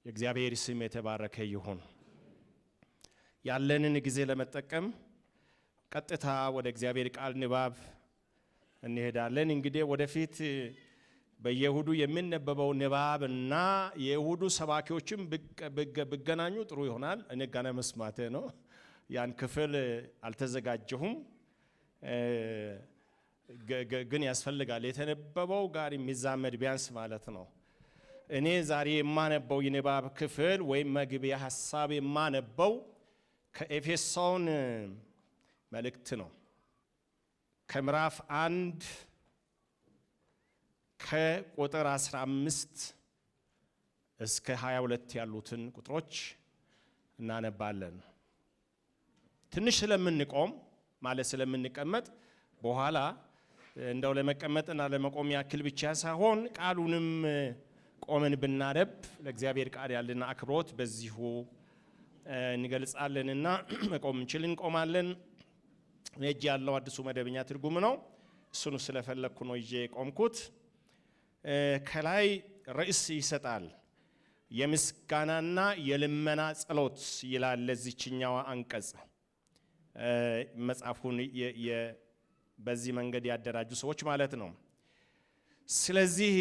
የእግዚአብሔር ስም የተባረከ ይሁን። ያለንን ጊዜ ለመጠቀም ቀጥታ ወደ እግዚአብሔር ቃል ንባብ እንሄዳለን። እንግዲህ ወደፊት በየሁዱ የምንነበበው ንባብና የሁዱ ሰባኪዎችም በገናኙ ጥሩ ይሆናል። እኔ ጋና መስማቴ ነው። ያን ክፍል አልተዘጋጀሁም፣ ግን ያስፈልጋል የተነበበው ጋር የሚዛመድ ቢያንስ ማለት ነው። እኔ ዛሬ የማነበው የንባብ ክፍል ወይም መግቢያ ሐሳብ የማነበው ከኤፌሶን መልእክት ነው። ከምዕራፍ 1 ከቁጥር 15 እስከ 22 ያሉትን ቁጥሮች እናነባለን። ትንሽ ስለምንቆም ማለት ስለምንቀመጥ በኋላ እንደው ለመቀመጥና ለመቆም ያክል ብቻ ሳይሆን ቃሉንም ቆመን ብናነብ ለእግዚአብሔር ቃል ያለን አክብሮት በዚሁ እንገልጻለንና መቆም እንችል እንቆማለን። እጅ ያለው አዲሱ መደበኛ ትርጉም ነው። እሱን ስለፈለኩ ነው ይዤ ቆምኩት። ከላይ ርዕስ ይሰጣል። የምስጋናና የልመና ጸሎት ይላል ለዚህኛው አንቀጽ። መጽሐፉን በዚህ መንገድ ያደራጁ ሰዎች ማለት ነው። ስለዚህ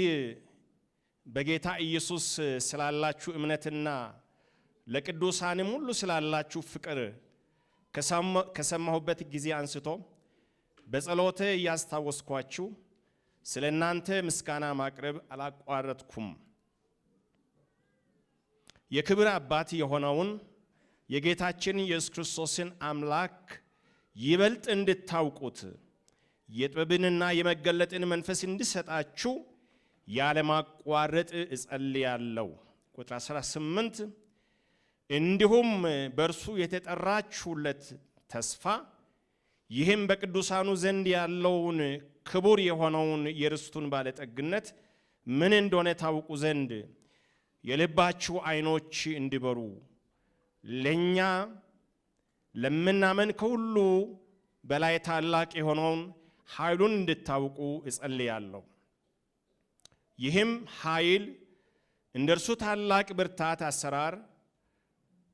በጌታ ኢየሱስ ስላላችሁ እምነትና ለቅዱሳንም ሁሉ ስላላችሁ ፍቅር ከሰማሁበት ጊዜ አንስቶ በጸሎቴ እያስታወስኳችሁ ስለናንተ ምስጋና ማቅረብ አላቋረጥኩም። የክብር አባት የሆነውን የጌታችን ኢየሱስ ክርስቶስን አምላክ ይበልጥ እንድታውቁት የጥበብንና የመገለጥን መንፈስ እንዲሰጣችሁ ያለማቋረጥ እጸልያለሁ። ቁጥር 18 እንዲሁም በእርሱ የተጠራችሁለት ተስፋ ይህም በቅዱሳኑ ዘንድ ያለውን ክቡር የሆነውን የርስቱን ባለጠግነት ምን እንደሆነ ታውቁ ዘንድ የልባችሁ ዓይኖች እንዲበሩ ለኛ ለምናመን ከሁሉ በላይ ታላቅ የሆነውን ኃይሉን እንድታውቁ እጸልያለሁ። ይህም ኃይል እንደርሱ ታላቅ ብርታት አሰራር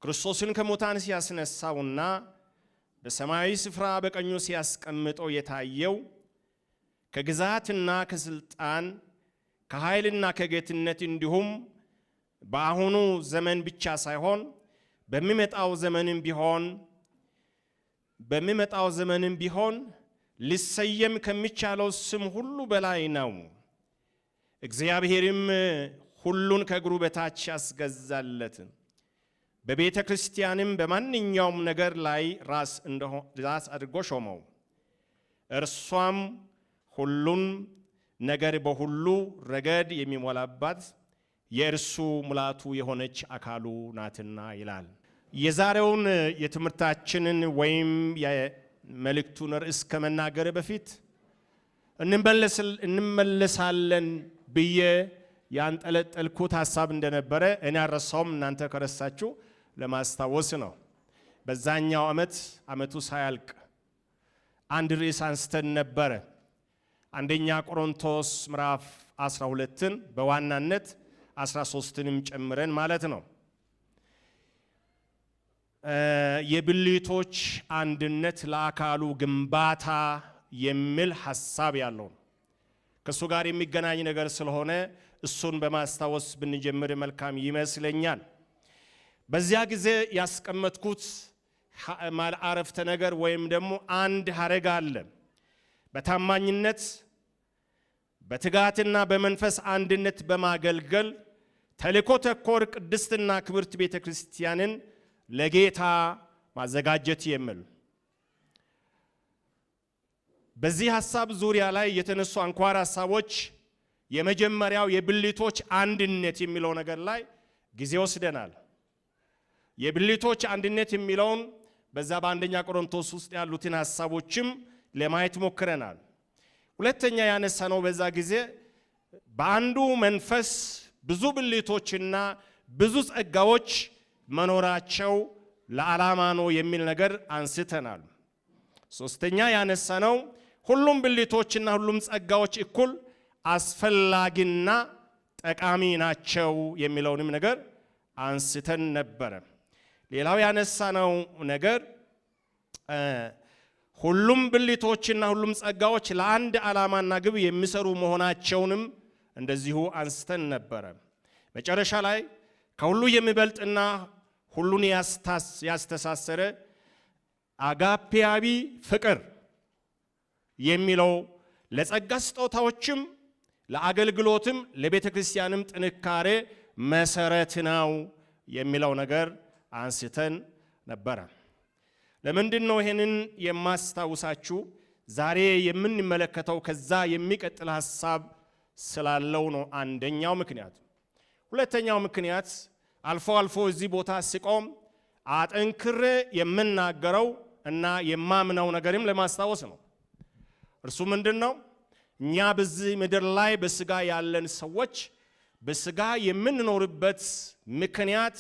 ክርስቶስን ከሙታን ሲያስነሳውና በሰማያዊ ስፍራ በቀኙ ሲያስቀምጠው የታየው ከግዛትና ከስልጣን ከኃይልና ከጌትነት እንዲሁም በአሁኑ ዘመን ብቻ ሳይሆን በሚመጣው ዘመንም ቢሆን ሊሰየም ከሚቻለው ስም ሁሉ በላይ ነው። እግዚአብሔርም ሁሉን ከእግሩ በታች ያስገዛለት በቤተ ክርስቲያንም በማንኛውም ነገር ላይ ራስ አድርጎ ሾመው። እርሷም ሁሉን ነገር በሁሉ ረገድ የሚሞላባት የእርሱ ሙላቱ የሆነች አካሉ ናትና ይላል። የዛሬውን የትምህርታችንን ወይም የመልእክቱን ርዕስ ከመናገር በፊት እንመለሳለን ብዬ ያንጠለጠልኩት ሐሳብ እንደነበረ እኔ አረሳውም፣ እናንተ ከረሳችሁ ለማስታወስ ነው። በዛኛው ዓመቱ ሳያልቅ አንድ ርዕስ አንስተን ነበረ። አንደኛ ቆሮንቶስ ምዕራፍ 12ን በዋናነት 13ንም ጨምረን ማለት ነው። የብልቶች አንድነት ለአካሉ ግንባታ የሚል ሐሳብ ያለው ከሱ ጋር የሚገናኝ ነገር ስለሆነ እሱን በማስታወስ ብንጀምር መልካም ይመስለኛል። በዚያ ጊዜ ያስቀመጥኩት አረፍተ ነገር ወይም ደግሞ አንድ ሐረግ አለ። በታማኝነት በትጋትና በመንፈስ አንድነት በማገልገል ተልእኮ ተኮር ቅድስትና ክብርት ቤተ ክርስቲያንን ለጌታ ማዘጋጀት የሚል። በዚህ ሐሳብ ዙሪያ ላይ የተነሱ አንኳር ሐሳቦች የመጀመሪያው የብልቶች አንድነት የሚለው ነገር ላይ ጊዜ ወስደናል። የብልቶች አንድነት የሚለውን በዛ በአንደኛ ቆሮንቶስ ውስጥ ያሉትን ሐሳቦችም ለማየት ሞክረናል። ሁለተኛ ያነሳነው በዛ ጊዜ በአንዱ መንፈስ ብዙ ብልቶችና ብዙ ጸጋዎች መኖራቸው ለዓላማ ነው የሚል ነገር አንስተናል። ሶስተኛ ያነሳነው ሁሉም ብልቶችና ሁሉም ጸጋዎች እኩል አስፈላጊና ጠቃሚ ናቸው የሚለውንም ነገር አንስተን ነበረ። ሌላው ያነሳነው ነገር ሁሉም ብልቶችና ሁሉም ጸጋዎች ለአንድ ዓላማና ግብ የሚሰሩ መሆናቸውንም እንደዚሁ አንስተን ነበረ። መጨረሻ ላይ ከሁሉ የሚበልጥና ሁሉን ያስተሳሰረ አጋፔያዊ ፍቅር የሚለው ለጸጋ ስጦታዎችም ለአገልግሎትም ለቤተ ክርስቲያንም ጥንካሬ መሰረት ነው የሚለው ነገር አንስተን ነበረ። ለምንድን ነው ይሄንን የማስታውሳችሁ? ዛሬ የምንመለከተው ከዛ የሚቀጥል ሐሳብ ስላለው ነው አንደኛው ምክንያት። ሁለተኛው ምክንያት አልፎ አልፎ እዚህ ቦታ ሲቆም አጠንክሬ የምናገረው እና የማምነው ነገርም ለማስታወስ ነው። እርሱ ምንድን ነው? እኛ በዚህ ምድር ላይ በስጋ ያለን ሰዎች በስጋ የምንኖርበት ምክንያት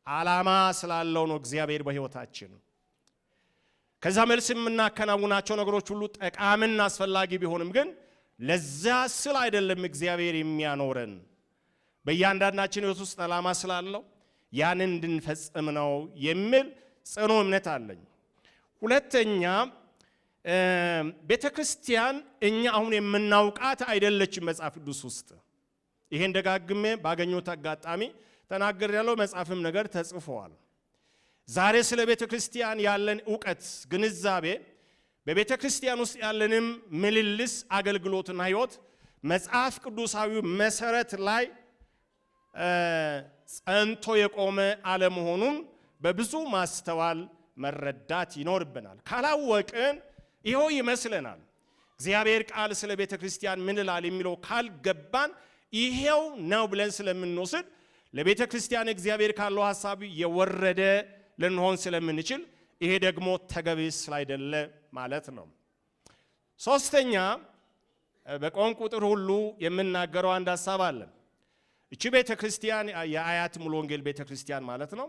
ዓላማ ስላለው ነው እግዚአብሔር በሕይወታችን። ከዛ መልስ የምናከናውናቸው ነገሮች ሁሉ ጠቃሚና አስፈላጊ ቢሆንም ግን ለዛ ስል አይደለም እግዚአብሔር የሚያኖረን። በእያንዳንዳችን ሕይወት ውስጥ ዓላማ ስላለው ያንን እንድንፈጽም ነው የሚል ጽኑ እምነት አለኝ። ሁለተኛ ቤተ ክርስቲያን እኛ አሁን የምናውቃት አይደለችም መጽሐፍ ቅዱስ ውስጥ። ይሄን ደጋግሜ ባገኘሁት አጋጣሚ ተናግሬያለሁ። መጽሐፍም ነገር ተጽፈዋል። ዛሬ ስለ ቤተ ክርስቲያን ያለን ዕውቀት፣ ግንዛቤ፣ በቤተ ክርስቲያን ውስጥ ያለንም ምልልስ፣ አገልግሎትና ሕይወት መጽሐፍ ቅዱሳዊ መሰረት ላይ ጸንቶ የቆመ አለመሆኑን በብዙ ማስተዋል መረዳት ይኖርብናል። ካላወቅን ይኸው ይመስለናል። እግዚአብሔር ቃል ስለ ቤተ ክርስቲያን ምን ይላል የሚለው ካልገባን ይሄው ነው ብለን ስለምንወስድ ለቤተ ክርስቲያን እግዚአብሔር ካለው ሐሳብ የወረደ ልንሆን ስለምንችል ይሄ ደግሞ ተገቢ ስላይደለ ማለት ነው። ሶስተኛ በቆም ቁጥር ሁሉ የምናገረው አንድ ሐሳብ አለ። እቺ ቤተ ክርስቲያን የአያት ሙሉ ወንጌል ቤተ ክርስቲያን ማለት ነው።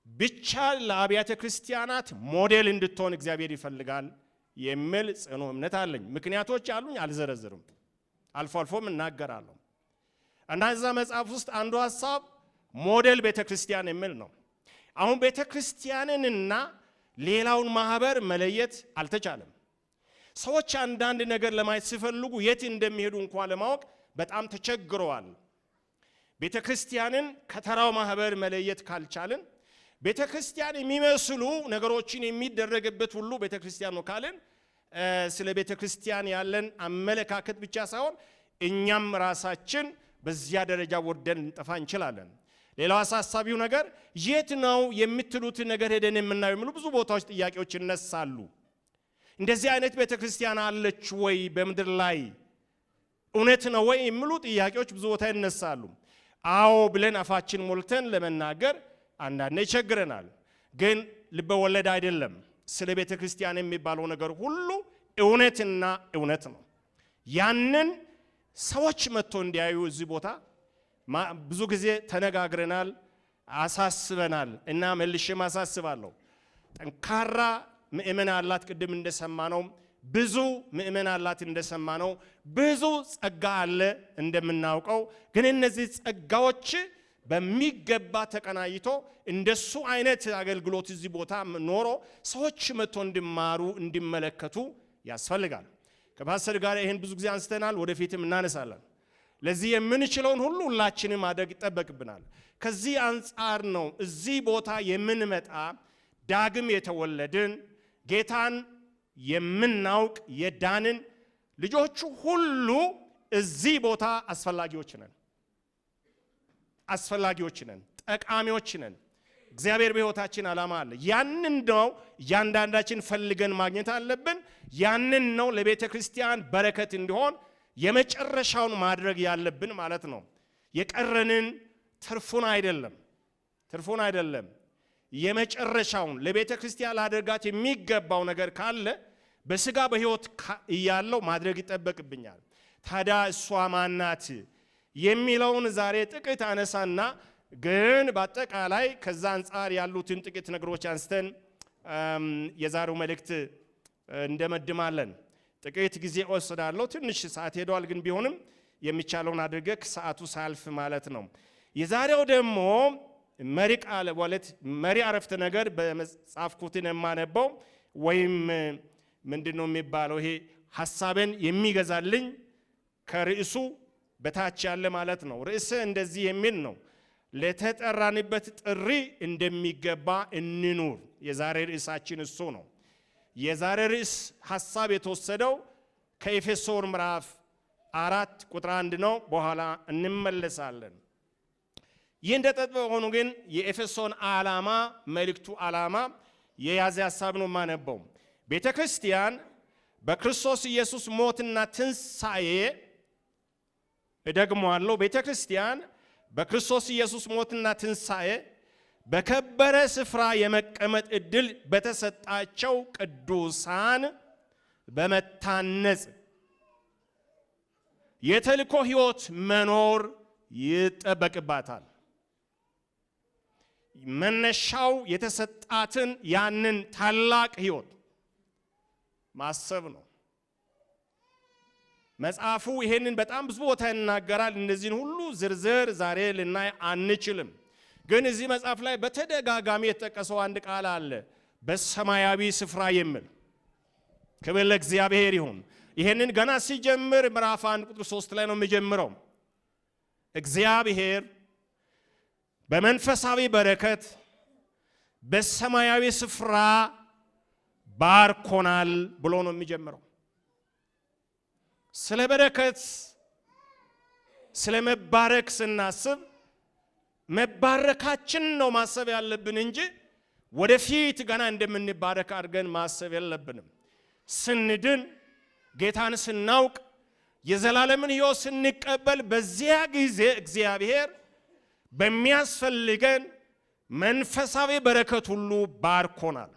ብቻ ለአብያተ ክርስቲያናት ሞዴል እንድትሆን እግዚአብሔር ይፈልጋል የሚል ጽኑ እምነት አለኝ። ምክንያቶች አሉኝ፣ አልዘረዝርም። አልፎ አልፎም እናገራለሁ። እንደዛ መጽሐፍ ውስጥ አንዱ ሐሳብ ሞዴል ቤተ ክርስቲያን የሚል ነው። አሁን ቤተ ክርስቲያንንና ሌላውን ማህበር መለየት አልተቻለም። ሰዎች አንዳንድ ነገር ለማየት ሲፈልጉ የት እንደሚሄዱ እንኳን ለማወቅ በጣም ተቸግረዋል። ቤተ ክርስቲያንን ከተራው ማህበር መለየት ካልቻልን፣ ቤተ ክርስቲያን የሚመስሉ ነገሮችን የሚደረግበት ሁሉ ቤተ ክርስቲያን ነው ካልን ስለ ቤተ ክርስቲያን ያለን አመለካከት ብቻ ሳይሆን እኛም ራሳችን በዚያ ደረጃ ወርደን ልንጠፋ እንችላለን። ሌላው አሳሳቢው ነገር የት ነው የምትሉት ነገር ሄደን የምናየው የሚሉ ብዙ ቦታዎች ጥያቄዎች ይነሳሉ። እንደዚህ አይነት ቤተ ክርስቲያን አለች ወይ በምድር ላይ? እውነት ነው ወይ የሚሉ ጥያቄዎች ብዙ ቦታ ይነሳሉ። አዎ ብለን አፋችን ሞልተን ለመናገር አንዳንዴ ይቸግረናል። ግን ልበ ወለድ አይደለም። ስለ ቤተ ክርስቲያን የሚባለው ነገር ሁሉ እውነትና እውነት ነው። ያንን ሰዎች መጥቶ እንዲያዩ እዚህ ቦታ ብዙ ጊዜ ተነጋግረናል፣ አሳስበናል እና መልሼም አሳስባለሁ። ጠንካራ ምእመን አላት፣ ቅድም እንደሰማነው ብዙ ምእመን አላት እንደሰማነው ብዙ ጸጋ አለ እንደምናውቀው። ግን እነዚህ ጸጋዎች በሚገባ ተቀናይቶ እንደሱ አይነት አገልግሎት እዚህ ቦታ ኖሮ ሰዎች መጥቶ እንዲማሩ እንዲመለከቱ ያስፈልጋል። ከፓስተር ጋር ይሄን ብዙ ጊዜ አንስተናል፣ ወደፊትም እናነሳለን። ለዚህ የምንችለውን ሁሉ ሁላችንም ማድረግ ይጠበቅብናል። ከዚህ አንጻር ነው እዚህ ቦታ የምንመጣ ዳግም የተወለድን ጌታን የምናውቅ የዳንን ልጆቹ ሁሉ እዚህ ቦታ አስፈላጊዎች ነን፣ ጠቃሚዎች ነን። እግዚአብሔር በሕይወታችን ዓላማ አለ። ያንን ነው እያንዳንዳችን ፈልገን ማግኘት አለብን። ያንን ነው ለቤተ ክርስቲያን በረከት እንዲሆን የመጨረሻውን ማድረግ ያለብን ማለት ነው። የቀረንን ትርፉን አይደለም። የመጨረሻውን ለቤተ ክርስቲያን ላደርጋት የሚገባው ነገር ካለ በስጋ በሕይወት እያለው ማድረግ ይጠበቅብኛል። ታዲያ እሷ ማናት የሚለውን ዛሬ ጥቂት አነሳና ግን በአጠቃላይ ከዛ አንጻር ያሉትን ጥቂት ነገሮች አንስተን የዛሬው መልእክት እንደመድማለን። ጥቂት ጊዜ ወስዳለሁ። ትንሽ ሰዓት ሄዷል፣ ግን ቢሆንም የሚቻለውን አድርገህ ሰዓቱ ሳልፍ ማለት ነው። የዛሬው ደግሞ መሪ ቃል ማለት መሪ አረፍተ ነገር በመጻፍኩትን የማነበው ወይም ምንድነው የሚባለው ይሄ ሐሳብን የሚገዛልኝ ከርዕሱ በታች ያለ ማለት ነው። ርዕስ እንደዚህ የሚል ነው፣ ለተጠራንበት ጥሪ እንደሚገባ እንኑር። የዛሬ ርዕሳችን እሱ ነው። የዛሬ ርዕስ ሐሳብ የተወሰደው ከኤፌሶን ምዕራፍ 4 ቁጥር 1 ነው። በኋላ እንመለሳለን። ይህ እንደተጠበቀ ሆኖ ግን የኤፌሶን ዓላማ መልእክቱ ዓላማ የያዘ ሐሳብ ነው ማነበው። ቤተክርስቲያን በክርስቶስ ኢየሱስ ሞትና ትንሣኤ እደግመዋለሁ፣ ቤተክርስቲያን በክርስቶስ ኢየሱስ ሞትና ትንሣኤ በከበረ ስፍራ የመቀመጥ ዕድል በተሰጣቸው ቅዱሳን በመታነጽ የተልእኮ ሕይወት መኖር ይጠበቅባታል። መነሻው የተሰጣትን ያንን ታላቅ ሕይወት ማሰብ ነው። መጽሐፉ ይሄንን በጣም ብዙ ቦታ ይናገራል። እነዚህን ሁሉ ዝርዝር ዛሬ ልናይ አንችልም። ግን እዚህ መጽሐፍ ላይ በተደጋጋሚ የተጠቀሰው አንድ ቃል አለ፣ በሰማያዊ ስፍራ የሚል። ክብር ለእግዚአብሔር ይሁን። ይሄንን ገና ሲጀምር ምዕራፍ 1 ቁጥር 3 ላይ ነው የሚጀምረው። እግዚአብሔር በመንፈሳዊ በረከት በሰማያዊ ስፍራ ባርኮናል ብሎ ነው የሚጀምረው። ስለ በረከት ስለ መባረክ ስናስብ መባረካችን ነው ማሰብ ያለብን እንጂ ወደፊት ገና እንደምንባረክ አድርገን ማሰብ የለብንም። ስንድን ጌታን ስናውቅ የዘላለምን ሕይወት ስንቀበል በዚያ ጊዜ እግዚአብሔር በሚያስፈልገን መንፈሳዊ በረከት ሁሉ ባርኮናል።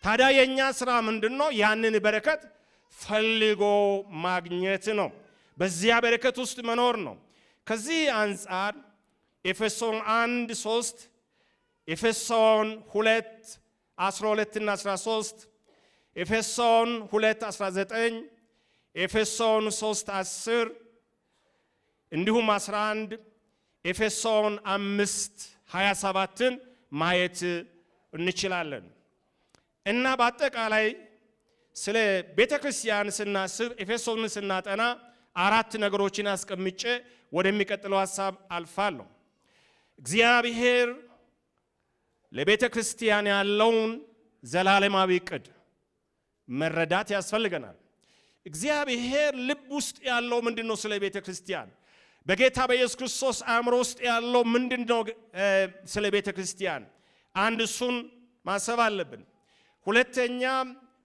ታዲያ የኛ ሥራ ምንድነው? ያንን በረከት ፈልጎ ማግኘት ነው። በዚያ በረከት ውስጥ መኖር ነው። ከዚህ አንጻር ኤፌሶን 1:3 ኤፌሶን 2:12 እና 13 ኤፌሶን 2:19 ኤፌሶን 3:10 እንዲሁም 11 ኤፌሶን 5:27ን ማየት እንችላለን። እና በአጠቃላይ ስለ ቤተክርስቲያን ስናስብ ኤፌሶንን ስናጠና 4 ነገሮችን አስቀምጬ ወደሚቀጥለው ሐሳብ አልፋለሁ። እግዚአብሔር ለቤተክርስቲያን ያለውን ዘላለማዊ ዕቅድ መረዳት ያስፈልገናል። እግዚአብሔር ልብ ውስጥ ያለው ምንድነው? ስለ ቤተክርስቲያን በጌታ በኢየሱስ ክርስቶስ አእምሮ ውስጥ ያለው ምንድነው? ስለ ቤተክርስቲያን አንድ እሱን ማሰብ አለብን። ሁለተኛ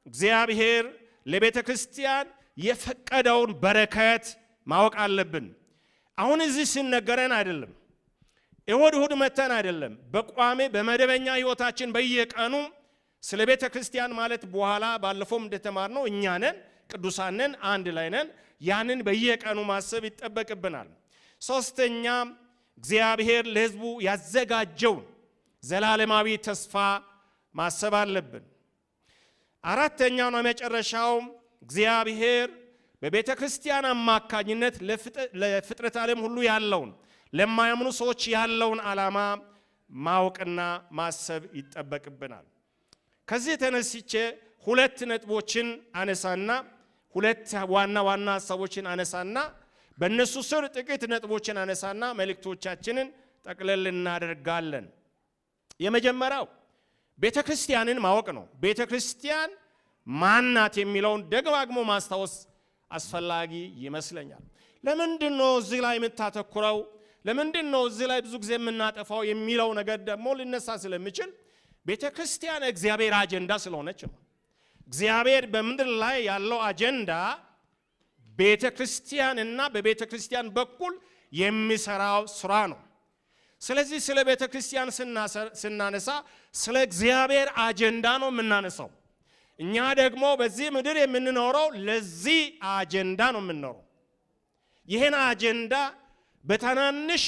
እግዚአብሔር ለቤተክርስቲያን የፈቀደውን በረከት ማወቅ አለብን። አሁን እዚህ ሲነገረን አይደለም፣ እሁድ መተን አይደለም፣ በቋሚ በመደበኛ ህይወታችን በየቀኑ ስለ ቤተክርስቲያን ማለት በኋላ ባለፈውም እንደተማርነው እኛ ነን፣ ቅዱሳን ነን፣ አንድ ላይ ነን። ያንን በየቀኑ ማሰብ ይጠበቅብናል። ሶስተኛ እግዚአብሔር ለሕዝቡ ያዘጋጀውን ዘላለማዊ ተስፋ ማሰብ አለብን። አራተኛው ነው መጨረሻው እግዚአብሔር በቤተ ክርስቲያን አማካኝነት ለፍጥረት ዓለም ሁሉ ያለውን ለማያምኑ ሰዎች ያለውን ዓላማ ማወቅና ማሰብ ይጠበቅብናል። ከዚህ ተነስቼ 2 ነጥቦችን አነሳና 2 ዋና ሐሳቦችን አነሳና በእነሱ ስር ጥቂት ነጥቦችን አነሳና መልእክቶቻችንን ጠቅለል እናደርጋለን። የመጀመሪያው ቤተክርስቲያንን ማወቅ ነው። ቤተክርስቲያን ማናት የሚለውን ደጋግሞ ማስታወስ አስፈላጊ ይመስለኛል። ለምንድነው እዚህ ላይ የምታተኩረው? ለምንድነው እዚህ ላይ ብዙ ጊዜ የምናጠፋው የሚለው ነገር ደግሞ ሊነሳ ስለሚችል ቤተክርስቲያን እግዚአብሔር አጀንዳ ስለሆነች ነው። እግዚአብሔር በምድር ላይ ያለው አጀንዳ ቤተክርስቲያንና በቤተክርስቲያን በኩል የሚሰራው ስራ ነው። ስለዚህ ስለ ቤተክርስቲያን ስናነሳ ስለ እግዚአብሔር አጀንዳ ነው የምናነሳው። እኛ ደግሞ በዚህ ምድር የምንኖረው ለዚህ አጀንዳ ነው የምንኖረው። ይሄን አጀንዳ በትናንሽ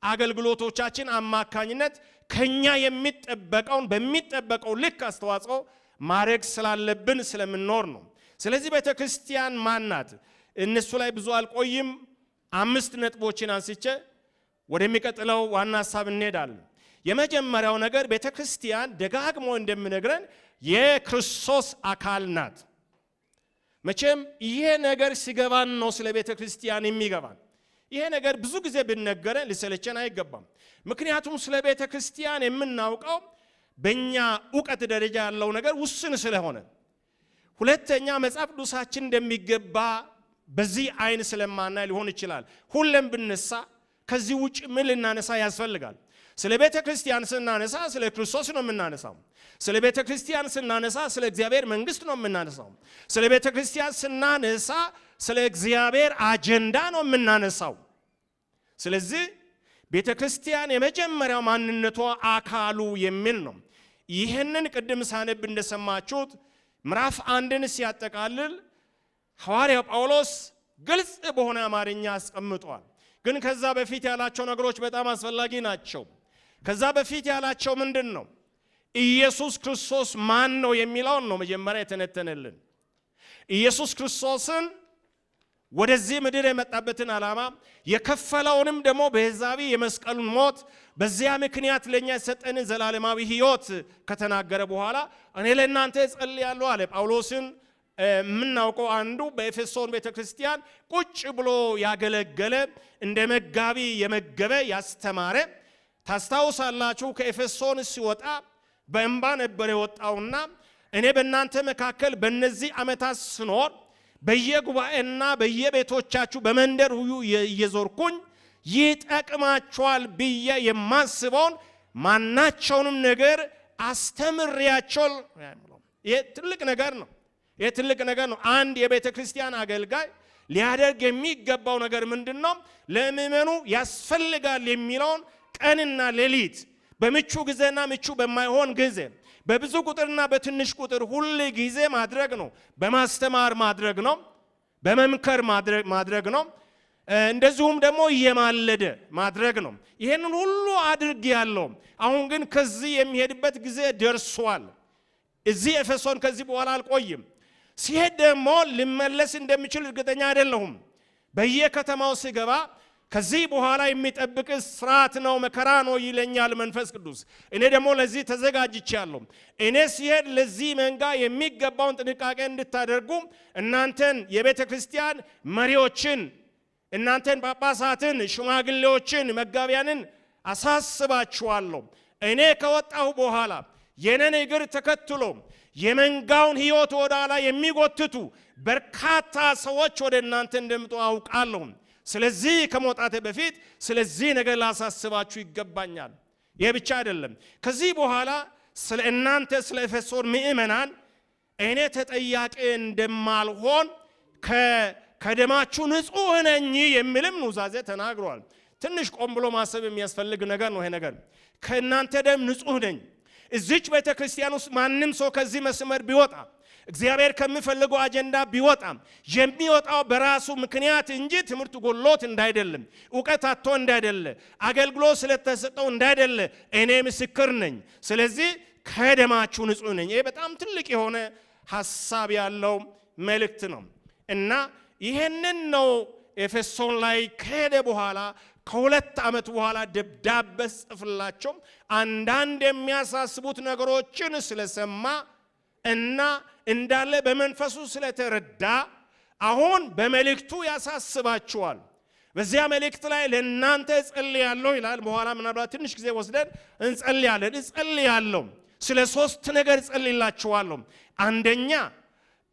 አገልግሎቶቻችን አማካኝነት ከኛ የሚጠበቀውን በሚጠበቀው ልክ አስተዋጽኦ ማድረግ ስላለብን ስለምንኖር ነው። ስለዚህ ቤተክርስቲያን ማናት? እነሱ ላይ ብዙ አልቆይም። 5 ነጥቦችን አንስቼ ወደሚቀጥለው ዋና ሐሳብ እንሄዳለን። የመጀመሪያው ነገር ቤተክርስቲያን ደጋግሞ እንደምነግረን የክርስቶስ አካል ናት። መቼም ይሄ ነገር ሲገባን ነው ስለ ቤተክርስቲያን የሚገባን። ይሄ ነገር ብዙ ጊዜ ብንነገረን ሊሰለቸን አይገባም። ምክንያቱም ስለ ቤተክርስቲያን የምናውቀው በእኛ ዕውቀት ደረጃ ያለው ነገር ውስን ስለሆነ፣ ሁለተኛ መጽሐፍ ቅዱሳችን እንደሚገባ በዚህ አይን ስለማናይ ሊሆን ይችላል። ሁሌም ብነሳ ከዚህ ውጭ ምን ልናነሳ ያስፈልጋል? ስለ ቤተክርስቲያን ስናነሳ ስለ ክርስቶስ ነው የምናነሳው። ስለ ቤተክርስቲያን ስናነሳ ስለ እግዚአብሔር መንግስት ነው የምናነሳው። ስለ ቤተክርስቲያን ስናነሳ ስለ እግዚአብሔር አጀንዳ ነው የምናነሳው። ስለዚህ ቤተክርስቲያን የመጀመሪያው ማንነቷ አካሉ የሚል ነው። ይህንን ቅድም ሳነብ እንደሰማችሁት ምዕራፍ 1ን ሲያጠቃልል ሐዋርያው ጳውሎስ ግልጽ በሆነ አማርኛ አስቀምጧል። ግን ከዛ በፊት ያላቸው ነገሮች በጣም አስፈላጊ ናቸው። ከዛ በፊት ያላቸው ምንድን ነው? ኢየሱስ ክርስቶስ ማን ነው የሚለውን ነው መጀመሪያ የተነተነልን። ኢየሱስ ክርስቶስን ወደዚህ ምድር የመጣበትን ዓላማ የከፈለውንም ደግሞ በሕዛቢ የመስቀሉን ሞት በዚያ ምክንያት ለኛ የሰጠንን ዘላለማዊ ሕይወት ከተናገረ በኋላ እኔ ለእናንተ እጸልያለሁ አለ። ጳውሎስን የምናውቀው አንዱ በኤፌሶን ቤተክርስቲያን ቁጭ ብሎ ያገለገለ እንደ መጋቢ የመገበ ያስተማረ፣ ታስታውሳላችሁ። ከኤፌሶን ሲወጣ በእንባ ነበር የወጣውና እኔ በእናንተ መካከል በእነዚህ ዓመታት ስኖር በየጉባኤና በየቤቶቻችሁ በመንደር ሁሉ እየዞርኩኝ ይጠቅማቸዋል ብዬ የማስበውን ማናቸውንም ነገር አስተምሬያቸው። ይሄ ትልቅ ነገር ነው። ይሄ ትልቅ ነገር ነው። አንድ የቤተ ክርስቲያን አገልጋይ ሊያደርግ የሚገባው ነገር ምንድነው? ለምእመኑ ያስፈልጋል የሚለውን ቀንና ሌሊት በምቹ ጊዜና ምቹ በማይሆን ጊዜ በብዙ ቁጥርና በትንሽ ቁጥር ሁሉ ጊዜ ማድረግ ነው። በማስተማር ማድረግ ነው። በመምከር ማድረግ ነው። እንደዚሁም ደግሞ እየማለደ ማድረግ ነው። ይሄንን ሁሉ አድርግ ያለው አሁን ግን ከዚህ የሚሄድበት ጊዜ ደርሷል። እዚህ ኤፌሶን ከዚህ በኋላ አልቆይም። ሲሄድ ደግሞ ልመለስ እንደሚችል እርግጠኛ አይደለሁም። በየከተማው ሲገባ ከዚህ በኋላ የሚጠብቅ ስርዓት ነው፣ መከራ ነው ይለኛል መንፈስ ቅዱስ። እኔ ደግሞ ለዚህ ተዘጋጅቻለሁ። እኔ ሲሄድ ለዚህ መንጋ የሚገባውን ጥንቃቄ እንድታደርጉ እናንተን የቤተ ክርስቲያን መሪዎችን፣ እናንተን ጳጳሳትን፣ ሽማግሌዎችን፣ መጋቢያንን አሳስባችኋለሁ። እኔ ከወጣሁ በኋላ የኔን እግር ተከትሎ የመንጋውን ሕይወት ወደ ኋላ የሚጎትቱ በርካታ ሰዎች ወደ እናንተ እንደምጡ አውቃለሁ። ስለዚህ ከመውጣቴ በፊት ስለዚህ ነገር ላሳስባችሁ ይገባኛል። ይህ ብቻ አይደለም። ከዚህ በኋላ ስለ እናንተ ስለ ኤፌሶን ምእመናን እኔ ተጠያቂ እንደማልሆን ከደማችሁ ንጹሕ ነኝ የሚልም ኑዛዜ ተናግሯል። ትንሽ ቆም ብሎ ማሰብ የሚያስፈልግ ነገር ነው። ይሄ ነገር ከእናንተ ደም ንጹሕ ነኝ። እዚች ቤተ ክርስቲያን ውስጥ ማንም ሰው ከዚህ መስመር ቢወጣ እግዚአብሔር ከሚፈልገው አጀንዳ ቢወጣም የሚወጣው በራሱ ምክንያት እንጂ ትምህርት ጎሎት እንዳይደለም፣ ዕውቀት አጥቶ እንዳይደለ፣ አገልግሎት ስለተሰጠው እንዳይደለ እኔ ምስክር ነኝ። ስለዚህ ከደማችሁ ንጹሕ ነኝ። ይሄ በጣም ትልቅ የሆነ ሐሳብ ያለው መልእክት ነው እና ይሄንን ነው ኤፌሶን ላይ ከሄደ በኋላ ከሁለት ዓመት በኋላ ደብዳቤ ጽፍላቸው አንዳንድ የሚያሳስቡት ነገሮችን ስለሰማ እና እንዳለ በመንፈሱ ስለተረዳ አሁን በመልእክቱ ያሳስባችኋል። በዚያ መልእክት ላይ ለእናንተ እጸልያለሁ ይላል። በኋላ ምናልባት ትንሽ ጊዜ ወስደን እጸልያለሁ። ስለ 3 ነገር እጸልይላችኋለሁ። አንደኛ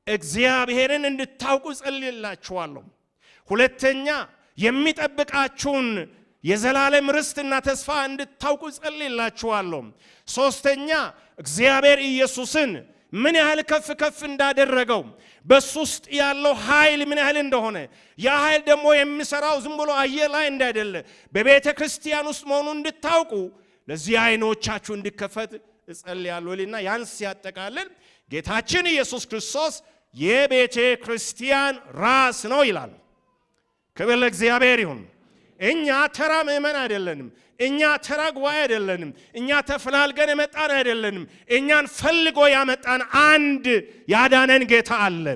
እግዚአብሔርን እንድታውቁ እጸልይላችኋለሁ። ሁለተኛ የሚጠብቃችሁን የዘላለም ርስትና ተስፋ እንድታውቁ እጸልይላችኋለሁ። ሶስተኛ እግዚአብሔር ኢየሱስን ምን ያህል ከፍ ከፍ እንዳደረገው በሱ ውስጥ ያለው ኃይል ምን ያህል እንደሆነ ያ ኃይል ደግሞ የሚሰራው ዝም ብሎ አየር ላይ እንዳይደለ በቤተ ክርስቲያን ውስጥ መሆኑን እንድታውቁ ለዚህ አይኖቻችሁ እንዲከፈት እጸልያለሁ ይልና ያን ሲያጠቃልል ጌታችን ኢየሱስ ክርስቶስ የቤተ ክርስቲያን ራስ ነው ይላል። ክብር ለእግዚአብሔር ይሁን። እኛ ተራ ምእመን አይደለንም። እኛ ተራ ጉባኤ አይደለንም። እኛ ተፈላልገን የመጣን አይደለንም። እኛን ፈልጎ ያመጣን አንድ ያዳነን ጌታ አለ።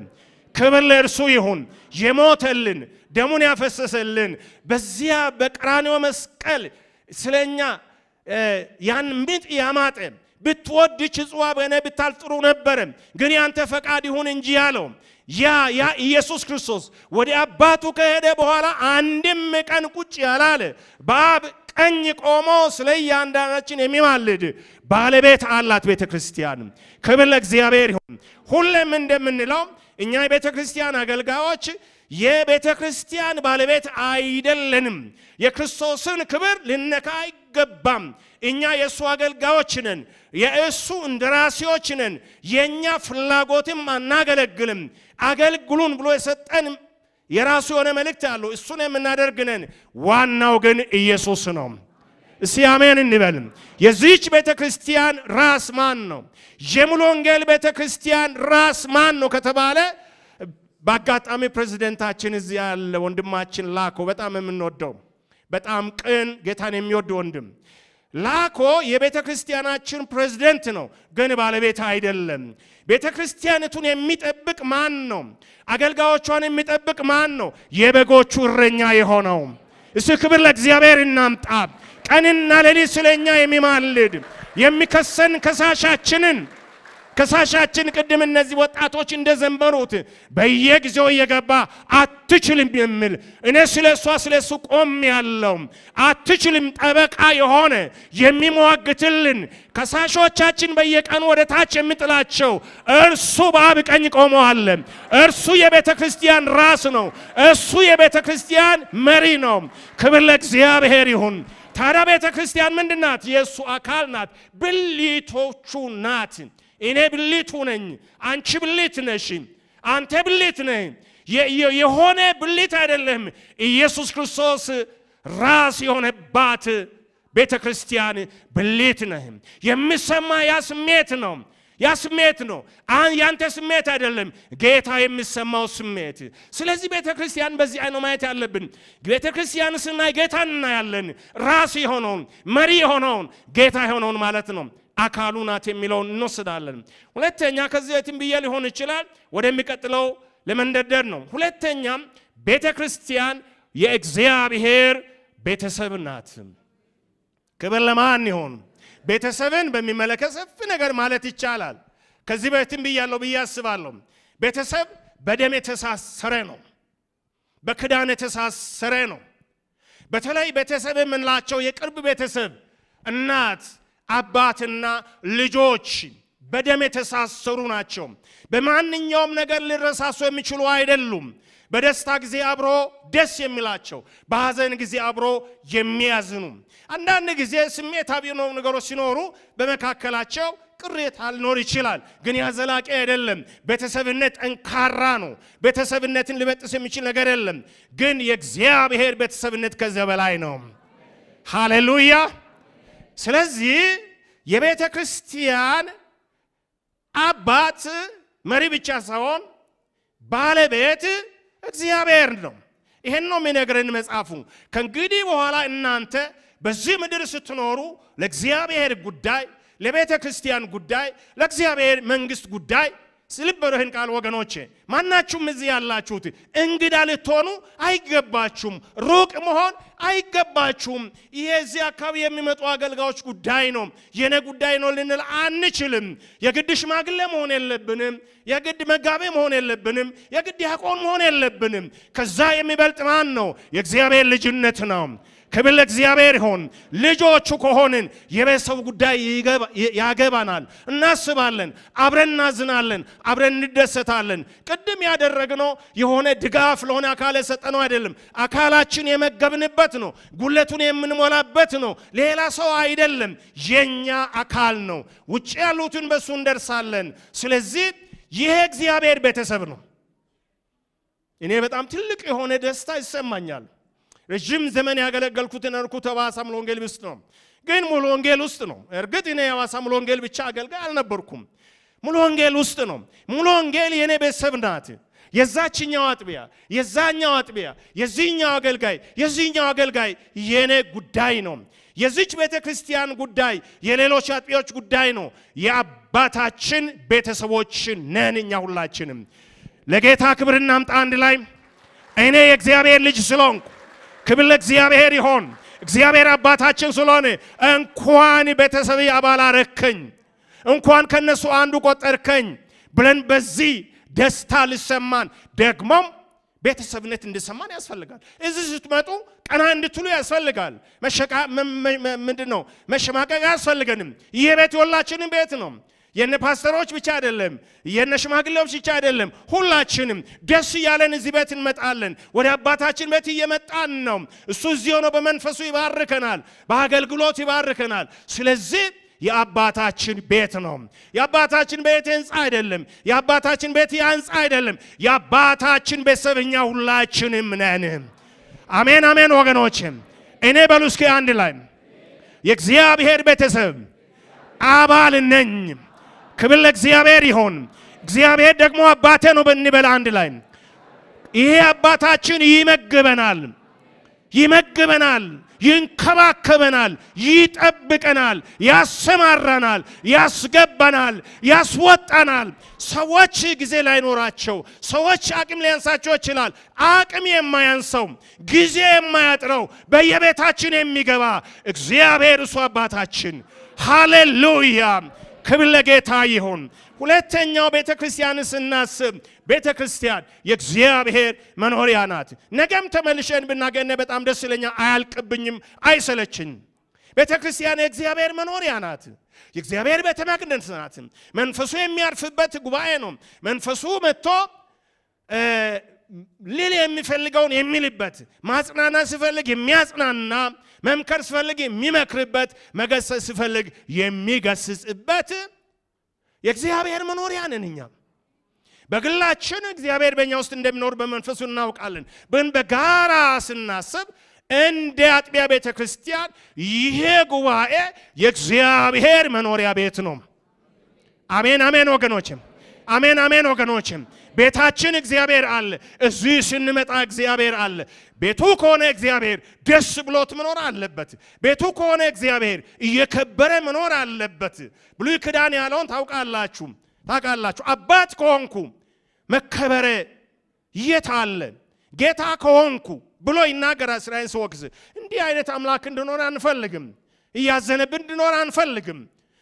ክብር ለእርሱ ይሁን። የሞተልን ደሙን ያፈሰሰልን በዚያ በቀራንዮ መስቀል ስለኛ ያን ምጥ ያማጠ ብትወድ ጽዋ በእኔ ብታልጥሩ ነበር ግን ያንተ ፈቃድ ይሁን እንጂ ያለው ያ ኢየሱስ ክርስቶስ ወደ አባቱ ከሄደ በኋላ አንድም ቀን ቁጭ ያላለ በአብ ቀኝ ቆሞ ስለ እያንዳንዳችን የሚማልድ ባለቤት አላት ቤተክርስቲያን። ክብር ለእግዚአብሔር ይሁን። ሁሌም እንደምንለው እኛ የቤተክርስቲያን አገልጋዮች የቤተክርስቲያን ባለቤት አይደለንም። የክርስቶስን ክብር ልነካ አይገባም። እኛ የእሱ አገልጋዮች ነን፣ የእሱ እንደራሴዎች ነን። የእኛ ፍላጎትም አናገለግልም። አገልግሉን ብሎ የሰጠን የራሱ የሆነ መልእክት አለው፣ እሱን የምናደርግ ነን። ዋናው ግን ኢየሱስ ነው። እስቲ አሜን እንበል። የዚህች ቤተክርስቲያን ራስ ማን ነው? የሙሉ ወንጌል ቤተክርስቲያን ራስ ማን ነው ከተባለ በአጋጣሚ ፕሬዝዳንታችን እዚህ ያለ ወንድማችን ላኮ በጣም የምንወደው በጣም ቅን ጌታን የሚወድ ወንድም ላኮ የቤተክርስቲያናችን ፕሬዝዳንት ነው፣ ግን ባለቤት አይደለም። ቤተክርስቲያኒቱን የሚጠብቅ ማን ነው? አገልጋዮቿን የሚጠብቅ ማን ነው? የበጎቹ እረኛ የሆነው እሱ። ክብር ለእግዚአብሔር እናምጣ። ቀንና ሌሊት ስለኛ የሚማልድ የሚከሰን ከሳሻችን ቅድም እነዚህ ወጣቶች እንደዘመሩት በየጊዜው እየገባ አትችልም የሚል እኔ ስለሱ ቆም ያለው አትችልም ጠበቃ የሆነ የሚሟግትልን ከሳሾቻችን በየቀኑ ወደ ታች የሚጥላቸው እርሱ በአብ ቀኝ ቆመዋል። እርሱ የቤተክርስቲያን ራስ ነው። እሱ የቤተክርስቲያን መሪ ነው። ክብር ለእግዚአብሔር ይሁን። ታዲያ ቤተክርስቲያን ምንድናት? የእሱ አካል ናት፣ ብልቶቹ ናት። እኔ ብልቱ ነኝ፣ አንቺ ብልት ነሽ፣ አንተ ብልት ነህ። የሆነ ብልት አይደለም። ኢየሱስ ክርስቶስ ራስ የሆነባት ቤተክርስቲያን ብልት ነህ። የሚሰማ ያ ስሜት ነው። ያንተ ስሜት አይደለም፣ ጌታ የሚሰማው ስሜት። ስለዚህ ቤተክርስቲያን በዚህ አይነት ማየት ያለብን። ቤተክርስቲያን ስናይ ጌታን እናያለን። ራስ የሆነውን መሪ የሆነውን ጌታ የሆነውን ማለት ነው። አካሉ ናት የሚለውን እንወስዳለን። ሁለተኛ ከዚህ የትም ብዬ ሊሆን ይችላል ወደሚቀጥለው ለመንደርደር ነው። ሁለተኛም ቤተክርስቲያን የእግዚአብሔር ቤተሰብ ናት። ክብር ለማን ይሁን? ቤተሰብን በሚመለከት ሰፊ ነገር ማለት ይቻላል። ከዚህ በፊትም ብያለሁ ብዬ አስባለሁ። ቤተሰብ በደም የተሳሰረ ነው፣ በክዳን የተሳሰረ ነው። በተለይ ቤተሰብ የምንላቸው የቅርብ ቤተሰብ እናት፣ አባትና ልጆች በደም የተሳሰሩ ናቸው። በማንኛውም ነገር ሊረሳሱ የሚችሉ አይደሉም። በደስታ ጊዜ አብሮ ደስ የሚላቸው፣ በሐዘን ጊዜ አብሮ የሚያዝኑ። አንዳንድ ጊዜ ስሜታዊ ነገሮች ሲኖሩ በመካከላቸው ቅሬታ ሊኖር ይችላል፣ ግን ያ ዘላቂ አይደለም። ቤተሰብነት ጠንካራ ነው። ቤተሰብነትን ሊበጥስ የሚችል ነገር የለም። ግን የእግዚአብሔር ቤተሰብነት ከዚያ በላይ ነው። ሃሌሉያ። ስለዚህ የቤተ ክርስቲያን አባት መሪ ብቻ ሳይሆን ባለቤት እግዚአብሔር ነው። ይሄን ነው የሚነግረን መጽሐፉ። ከእንግዲህ በኋላ እናንተ በዚህ ምድር ስትኖሩ ለእግዚአብሔር ጉዳይ፣ ለቤተ ክርስቲያን ጉዳይ፣ ለእግዚአብሔር መንግስት ጉዳይ ስልበረህን ቃል ወገኖቼ ማናችሁም እዚህ ያላችሁት እንግዳ ልትሆኑ አይገባችሁም። ሩቅ መሆን አይገባችሁም። ይሄ እዚህ አካባቢ የሚመጡ አገልጋዮች ጉዳይ ነው፣ የኔ ጉዳይ ነው ልንል አንችልም። የግድ ሽማግሌ መሆን የለብንም። የግድ መጋቤ መሆን የለብንም። የግድ ዲያቆን መሆን የለብንም። ከዛ የሚበልጥ ማን ነው? የእግዚአብሔር ልጅነት ነው። ክብር ለእግዚአብሔር ይሁን። ልጆቹ ከሆንን የቤተሰብ ጉዳይ ያገባናል፣ እናስባለን፣ አብረን እናዝናለን፣ አብረን እንደሰታለን። ቅድም ያደረግነው የሆነ ድጋፍ ለሆነ አካል የሰጠነው አይደለም። አካላችን የመገብንበት ነው፣ ጉለቱን የምንሞላበት ነው። ሌላ ሰው አይደለም፣ የኛ አካል ነው። ውጭ ያሉትን በሱ እንደርሳለን። ስለዚህ ይሄ እግዚአብሔር ቤተሰብ ነው። እኔ በጣም ትልቅ የሆነ ደስታ ይሰማኛል። ረጅም ዘመን ያገለገልኩትን እርኩት ሐዋሳ ሙሉ ወንጌል ውስጥ ነው። ግን ሙሉ ወንጌል ውስጥ ነው። እርግጥ እኔ ሐዋሳ ሙሉ ወንጌል ብቻ አገልጋይ አልነበርኩም። ሙሉ ወንጌል ውስጥ ነው። ሙሉ ወንጌል የኔ ቤተሰብ ናት። የዛችኛው አጥቢያ፣ የዛኛው አጥቢያ፣ የዚህኛው አገልጋይ የኔ ጉዳይ ነው። የዚች ቤተክርስቲያን ጉዳይ የሌሎች አጥቢያዎች ጉዳይ ነው። የአባታችን ቤተሰቦች ነን እኛ ሁላችንም። ለጌታ ክብር እናምጣ አንድ ላይ። እኔ የእግዚአብሔር ልጅ ስለሆንኩ ክብር ለእግዚአብሔር ይሆን። እግዚአብሔር አባታችን ስለሆነ እንኳን ቤተሰብ አባል አረከኝ፣ እንኳን ከነሱ አንዱ ቆጠርከኝ ብለን በዚህ ደስታ ልሰማን ደግሞም ቤተሰብነት እንድሰማን ያስፈልጋል። እዚህ ስትመጡ ቀና እንድትሉ ያስፈልጋል። ምንድነው መሸማቀቅ ያስፈልገንም። ይሄ ቤት የሁላችንም ቤት ነው። የነ ፓስተሮች ብቻ አይደለም፣ የነ ሽማግሌዎች ብቻ አይደለም። ሁላችንም ደስ ያለን እዚህ ቤት እንመጣለን። ወደ አባታችን ቤት እየመጣን ነው። እሱ እዚህ ሆኖ በመንፈሱ ይባርከናል፣ በአገልግሎት ይባርከናል። ስለዚህ የአባታችን ቤት ነው። የአባታችን ቤት ህንጻ አይደለም። የአባታችን ቤት ህንጻ አይደለም። የአባታችን ቤተሰብኛ ሁላችንም ነን። አሜን አሜን ወገኖች፣ እኔ በሉ እስኪ አንድ ላይ የእግዚአብሔር ቤተሰብ አባል ነኝ። ክብር ለእግዚአብሔር ይሁን። እግዚአብሔር ደግሞ አባቴ ነው ብንበል አንድ ላይ ይሄ አባታችን ይመግበናል፣ ይንከባከበናል፣ ይጠብቀናል፣ ያሰማራናል፣ ያስገባናል፣ ያስወጣናል። ሰዎች ጊዜ ላይኖራቸው፣ ሰዎች አቅም ሊያንሳቸው ይችላል። አቅም የማያንሰው ጊዜ የማያጥረው በየቤታችን የሚገባ እግዚአብሔር እሱ አባታችን። ሃሌሉያ ክብር ለጌታ ይሁን። ሁለተኛው ቤተክርስቲያን ስናስብ ቤተክርስቲያን የእግዚአብሔር መኖሪያ ናት። ነገም ተመልሸን ብናገኘ በጣም ደስ ይለኛል። አያልቅብኝም፣ አይሰለችኝ። ቤተክርስቲያን የእግዚአብሔር መኖሪያ ናት። የእግዚአብሔር ቤተ መቅደስ ናት። መንፈሱ የሚያርፍበት ጉባኤ ነው። መንፈሱ መጥቶ ሊል የሚፈልገውን የሚልበት፣ ማጽናናት ሲፈልግ የሚያጽናና፣ መምከር ሲፈልግ የሚመክርበት፣ መገሰጽ ሲፈልግ የሚገስጽበት የእግዚአብሔር መኖሪያ ነን። እኛ በግላችን እግዚአብሔር በእኛ ውስጥ እንደሚኖር በመንፈሱ እናውቃለን። በጋራ ስናስብ እንደ አጥቢያ ቤተ ክርስቲያን ይሄ ጉባኤ የእግዚአብሔር መኖሪያ ቤት ነው። አሜን አሜን ወገኖችም፣ አሜን አሜን ወገኖችም። ቤታችን እግዚአብሔር አለ። እዚህ ስንመጣ እግዚአብሔር አለ። ቤቱ ከሆነ እግዚአብሔር ደስ ብሎት መኖር አለበት። ቤቱ ከሆነ እግዚአብሔር እየከበረ መኖር አለበት። ብሉይ ኪዳን ያለውን ታውቃላችሁ። አባት ከሆንኩ መከበረ የት አለ? ጌታ ከሆንኩ ብሎ ይናገራል። እስራኤል ሲወቅስ እንዲህ አይነት አምላክ እንድኖር አንፈልግም። እያዘነብን እንድኖር አንፈልግም።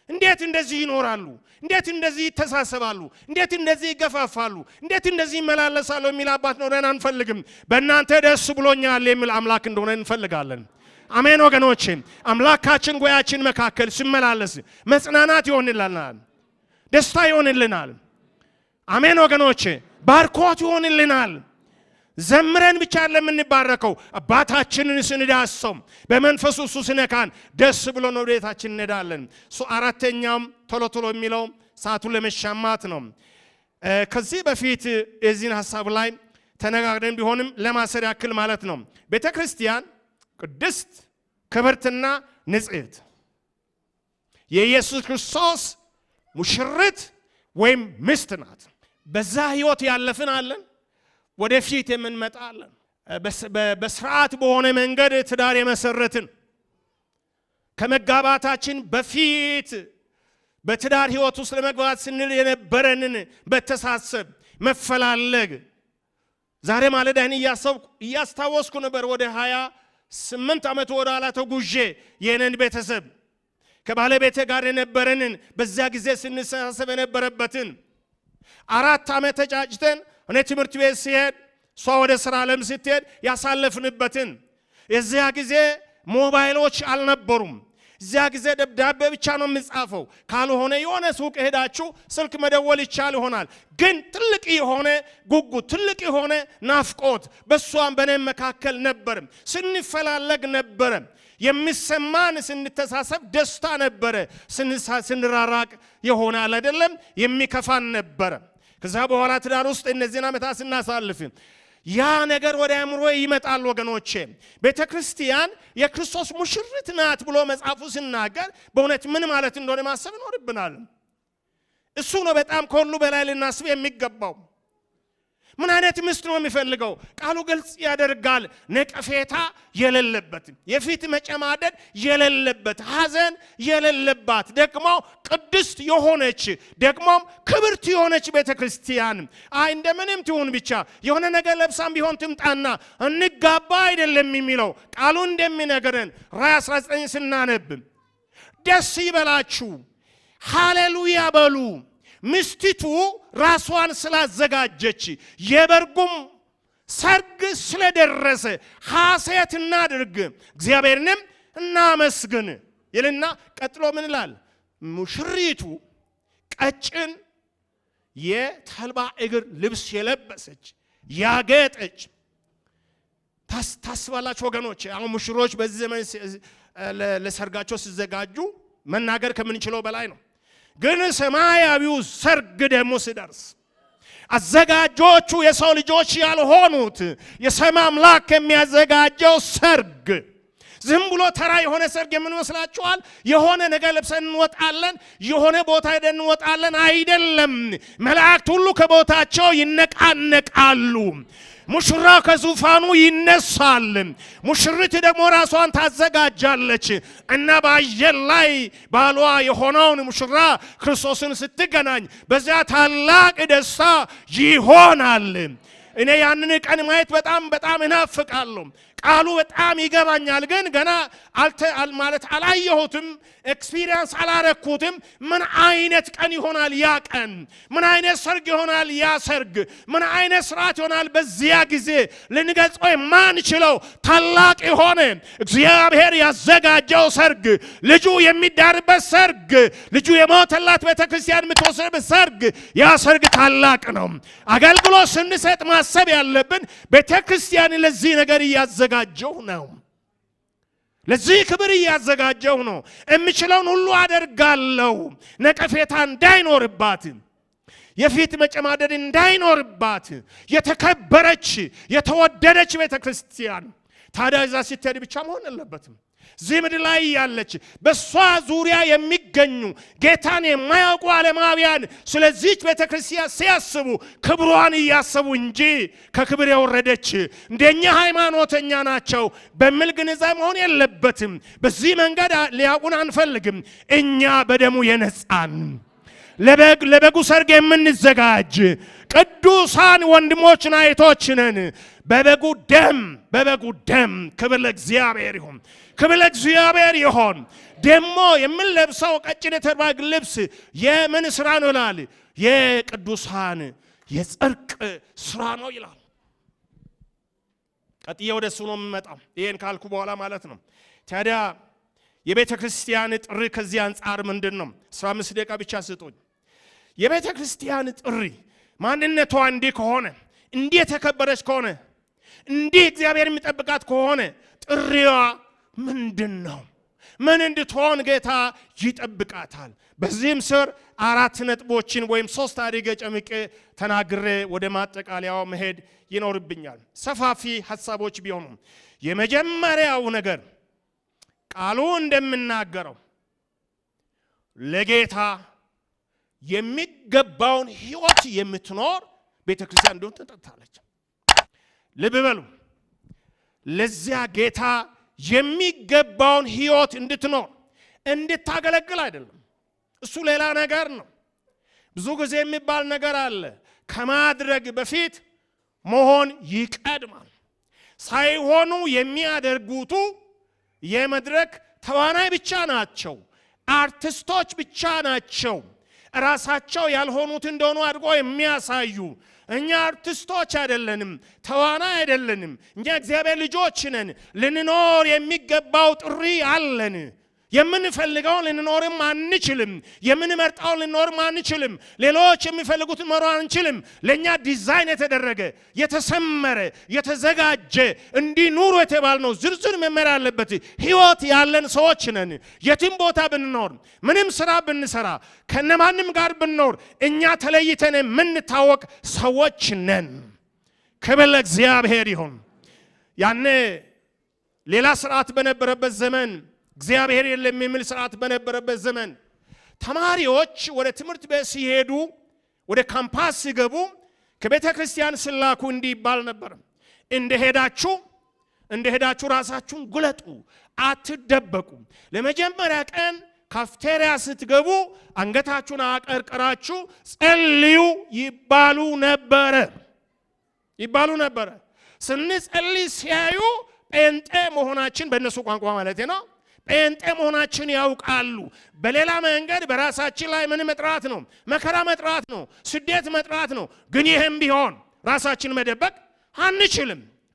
እንዴት እንደዚህ ይኖራሉ? እንዴት እንደዚህ ይተሳሰባሉ? እንዴት እንደዚህ ይገፋፋሉ? እንዴት እንደዚህ ይመላለሳሉ? የሚል አባት ኖረን አንፈልግም። በእናንተ ደስ ብሎኛል የሚል አምላክ እንደሆነ እንፈልጋለን። አሜን ወገኖቼ። አምላካችን ጎያችን መካከል ሲመላለስ መጽናናት ይሆንልናል፣ ደስታ ይሆንልናል። አሜን ወገኖቼ። ባርኮት ይሆንልናል። ዘምረን ብቻ ለምንባረከው አባታችንን ስንዳሰው በመንፈሱ እሱ ስነካን ደስ ብሎ ነው ቤታችን እንሄዳለን። አራተኛም ቶሎ የሚለው ሰዓቱን ለመሻማት ነው። ከዚህ በፊት የዚህን ሐሳብ ላይ ተነጋግረን ቢሆንም ለማሰር ያክል ማለት ነው። ቤተክርስቲያን ቅድስት ክብርትና ንጽሕት የኢየሱስ ክርስቶስ ሙሽሪት ወይም ሚስት ናት። በዛ ህይወት ያለፍን አለን፣ ወደፊት የምንመጣለን። በስርዓት በሆነ መንገድ ትዳር የመሰረትን ከመጋባታችን በፊት በትዳር ህይወት ውስጥ ለመግባት ስንል የነበረንን በተሳሰብ መፈላለግ ዛሬ ማለዳን እያስታወስኩ ነበር። ወደ 28 ዓመት ወደ ኋላ ተጉዤ የነን ቤተሰብ ከባለቤቴ ጋር የነበረንን በዛ ጊዜ ስንሳሰብ የነበረበትን 4 ዓመት ተጫጭተን እኔ ትምህርት ቤት ሲሄድ እሷ ወደ ስራ ዓለም ስትሄድ ያሳለፍንበትን የዚያ ጊዜ ሞባይሎች አልነበሩም። እዚያ ጊዜ ደብዳቤ ብቻ ነው የሚጻፈው። ካልሆነ የሆነ ሱቅ ሄዳችሁ ስልክ መደወል ይቻል ይሆናል። ግን ትልቅ የሆነ ጉጉት፣ ትልቅ የሆነ ናፍቆት በሷም በኔም መካከል ነበር። ስንፈላለግ ነበር። የሚሰማን ስንተሳሰብ ደስታ ነበር። ስንራራቅ ይሆናል አይደለም የሚከፋን ነበር። ከዛ በኋላ ትዳር ውስጥ እነዚህን ዓመታት ስናሳልፍ ያ ነገር ወደ አእምሮ ይመጣል ወገኖቼ። ቤተክርስቲያን የክርስቶስ ሙሽሪት ናት ብሎ መጽሐፉ ሲናገር በእውነት ምን ማለት እንደሆነ ማሰብ ይኖርብናል። እሱ ነው በጣም ከሁሉ በላይ ልናስብ የሚገባው። ምን አይነት ሚስት ነው የሚፈልገው? ቃሉ ግልጽ ያደርጋል። ነቀፌታ የሌለበት፣ የፊት መጨማደድ የሌለበት፣ ሐዘን የሌለባት፣ ደግሞ ቅድስት የሆነች ደግሞም ክብርት የሆነች ቤተክርስቲያን። አይ እንደምንም ትሁን ብቻ የሆነ ነገር ለብሳም ቢሆን ትምጣና እንጋባ አይደለም የሚለው ቃሉ እንደሚነግረን ራዕይ 19 ስናነብ ደስ ይበላችሁ ሃሌሉያ በሉ ሚስቲቱ ራሷን ስላዘጋጀች የበርጉም ሰርግ ስለደረሰ ሐሴት እናድርግ እግዚአብሔርንም እናመስግን ይልና ቀጥሎ ምን ይላል? ሙሽሪቱ ቀጭን የተልባ እግር ልብስ የለበሰች ያጌጠች ታስባላችሁ ወገኖች። አሁን ሙሽሮች በዚህ ዘመን ለሰርጋቸው ሲዘጋጁ መናገር ከምንችለው በላይ ነው። ግን ሰማያዊው ሰርግ ደግሞ ሲደርስ አዘጋጆቹ የሰው ልጆች ያልሆኑት የሰማይ አምላክ የሚያዘጋጀው ሰርግ ዝም ብሎ ተራ የሆነ ሰርግ የምንመስላችኋል? የሆነ ነገር ለብሰን እንወጣለን፣ የሆነ ቦታ ሄደን እንወጣለን አይደለም። መላእክት ሁሉ ከቦታቸው ይነቃነቃሉ። ሙሽራው ከዙፋኑ ይነሳል። ሙሽሪት ደግሞ ራሷን ታዘጋጃለች እና በአየር ላይ ባሏ የሆነውን ሙሽራ ክርስቶስን ስትገናኝ በዚያ ታላቅ ደስታ ይሆናል። እኔ ያንን ቀን ማየት በጣም እናፍቃለሁ። ቃሉ በጣም ይገባኛል፣ ግን ገና ማለት አላየሁትም፣ ኤክስፒሪየንስ አላረኩትም። ምን አይነት ቀን ይሆናል ያ ቀን? ምን አይነት ሰርግ ይሆናል ያ ሰርግ? ምን አይነት ስርዓት ይሆናል በዚያ ጊዜ? ልንገልጸው የማንችለው ታላቅ የሆነ እግዚአብሔር ያዘጋጀው ሰርግ፣ ልጁ የሚዳርበት ሰርግ፣ ልጁ የሞተላት ቤተክርስቲያን የምትወስድበት ሰርግ። ያ ሰርግ ታላቅ ነው። አገልግሎት ስንሰጥ ማሰብ ያለብን ቤተክርስቲያን ለዚህ ነገር እያዘጋጀው ነው። ለዚህ ክብር እያዘጋጀው ነው። የምችለውን ሁሉ አደርጋለሁ ነቀፌታ እንዳይኖርባት፣ የፊት መጨማደድ እንዳይኖርባት የተከበረች የተወደደች ቤተክርስቲያን። ታዲያ እዛ ስትሄድ ብቻ መሆን የለበትም። እዚህ ምድር ላይ ያለች በሷ ዙሪያ የሚገኙ ጌታን የማያውቁ ዓለማውያን ስለዚህች ቤተክርስቲያን ሲያስቡ ክብሯን እያሰቡ እንጂ ከክብር የወረደች እንደኛ ሃይማኖተኛ ናቸው በሚል ግንዛቤ መሆን የለበትም። በዚህ መንገድ ሊያውቁን አንፈልግም። እኛ በደሙ የነጻን ለበጉ ሰርግ የምንዘጋጅ ቅዱሳን ወንድሞችና እህቶች ነን። በበጉ ደም ክብር ለእግዚአብሔር ይሁን። ክብር ለእግዚአብሔር ይሁን። ደሞ የምንለብሰው ቀጭን የተልባ እግር ልብስ የምን ስራ ነው ይላል? የቅዱሳን የጽድቅ ስራ ነው ይላል። ቀጥዬ ወደ እሱ ነው የምመጣው። ይሄን ካልኩ በኋላ ማለት ነው። ታዲያ የቤተ ክርስቲያን ጥሪ ከዚህ አንጻር ምንድን ነው? 15 ደቂቃ ብቻ ስጡኝ። የቤተ ክርስቲያን ጥሪ ማንነቷ እንዲህ ከሆነ፣ እንዲህ የተከበረች ከሆነ፣ እንዲህ እግዚአብሔር የሚጠብቃት ከሆነ ጥሪዋ ምንድን ነው? ምን እንድትሆን ጌታ ይጠብቃታል? በዚህም ስር 4 ነጥቦችን ወይም 3 አድርጌ ጨምቄ ተናግሬ ወደ ማጠቃለያው መሄድ ይኖርብኛል። ሰፋፊ ሐሳቦች ቢሆኑም የመጀመሪያው ነገር ቃሉ እንደምናገረው ለጌታ የሚገባውን ሕይወት የምትኖር ቤተክርስቲያን እንደሆነ ተጠርታለች። ልብ በሉ። ለዚያ ጌታ የሚገባውን ሕይወት እንድትኖር እንድታገለግል አይደለም። እሱ ሌላ ነገር ነው። ብዙ ጊዜ የሚባል ነገር አለ። ከማድረግ በፊት መሆን ይቀድማል። ሳይሆኑ የሚያደርጉቱ የመድረክ ተዋናይ ብቻ ናቸው፣ አርቲስቶች ብቻ ናቸው። ራሳቸው ያልሆኑት እንደሆኑ አድርጎ የሚያሳዩ። እኛ አርቲስቶች አይደለንም፣ ተዋናይ አይደለንም። እኛ እግዚአብሔር ልጆች ነን። ልንኖር የሚገባው ጥሪ አለን። የምንፈልገውን ልንኖርም አንችልም። የምንመርጣውን ልንኖርም አንችልም። ሌሎች የሚፈልጉትን መኖር አንችልም። ለኛ ዲዛይን የተደረገ የተሰመረ የተዘጋጀ እንዲኑሩ የተባልነው ዝርዝር መመሪያ ያለበት ሕይወት ያለን ሰዎች ነን። የትም ቦታ ብንኖር፣ ምንም ስራ ብንሰራ፣ ከነማንም ጋር ብንኖር እኛ ተለይተን የምንታወቅ ሰዎች ነን። ክብር ለእግዚአብሔር ይሁን። ያኔ ሌላ ስርዓት በነበረበት ዘመን፣ እግዚአብሔር የለም የሚል ስርዓት በነበረበት ዘመን ተማሪዎች ወደ ትምህርት ቤት ሲሄዱ፣ ወደ ካምፓስ ሲገቡ ከቤተ ክርስቲያን ስላኩ እንዲህ ይባል ነበር፣ እንደሄዳችሁ ራሳችሁን ግለጡ፣ አትደበቁ። ለመጀመሪያ ቀን ካፍቴሪያ ስትገቡ አንገታችሁን አቀርቅራችሁ ጸልዩ ይባሉ ነበረ። ስንጸልይ ሲያዩ ጴንጤ መሆናችን በእነሱ ቋንቋ ማለት ነው ጴንጤ መሆናችን ያውቃሉ። በሌላ መንገድ በራሳችን ላይ ምን መጥራት ነው? መከራ መጥራት ነው፣ ስደት መጥራት ነው። ግን ይህም ቢሆን ራሳችን መደበቅ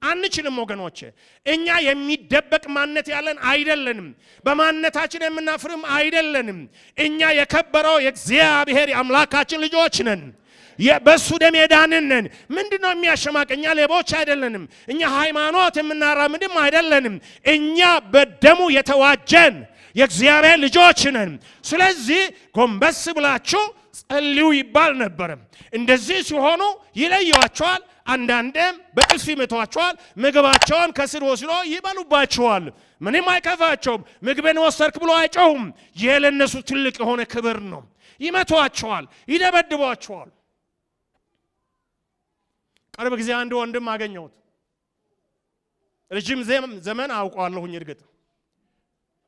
አንችልም ወገኖቼ። እኛ የሚደበቅ ማንነት ያለን አይደለንም። በማንነታችን የምናፍርም አይደለንም። እኛ የከበረው የእግዚአብሔር አምላካችን ልጆች ነን። በሱ ደም የዳንን ነን። ምንድነው የሚያሸማቀኛ? ሌቦች አይደለንም። እኛ ሃይማኖት የምናራምድም አይደለንም። እኛ በደሙ የተዋጀን የእግዚአብሔር ልጆች ነን። ስለዚህ ጎንበስ ብላችሁ ጸልዩ ይባል ነበር። እንደዚህ ሲሆኑ ይለዩዋቸዋል። አንዳንዴም በጥፊ መቷቸዋል። ምግባቸውን ከስር ወስዶ ይበሉባቸዋል። ምንም አይከፋቸውም። ምግብን ወሰርክ ብሎ አይጮሁም። ይሄ ለነሱ ትልቅ የሆነ ክብር ነው። ይመቷቸዋል፣ ይደበድቧቸዋል። ቅርብ ጊዜ አንድ ወንድም አገኘሁት። ረጅም ዘመን አውቀዋለሁኝ እርግጥ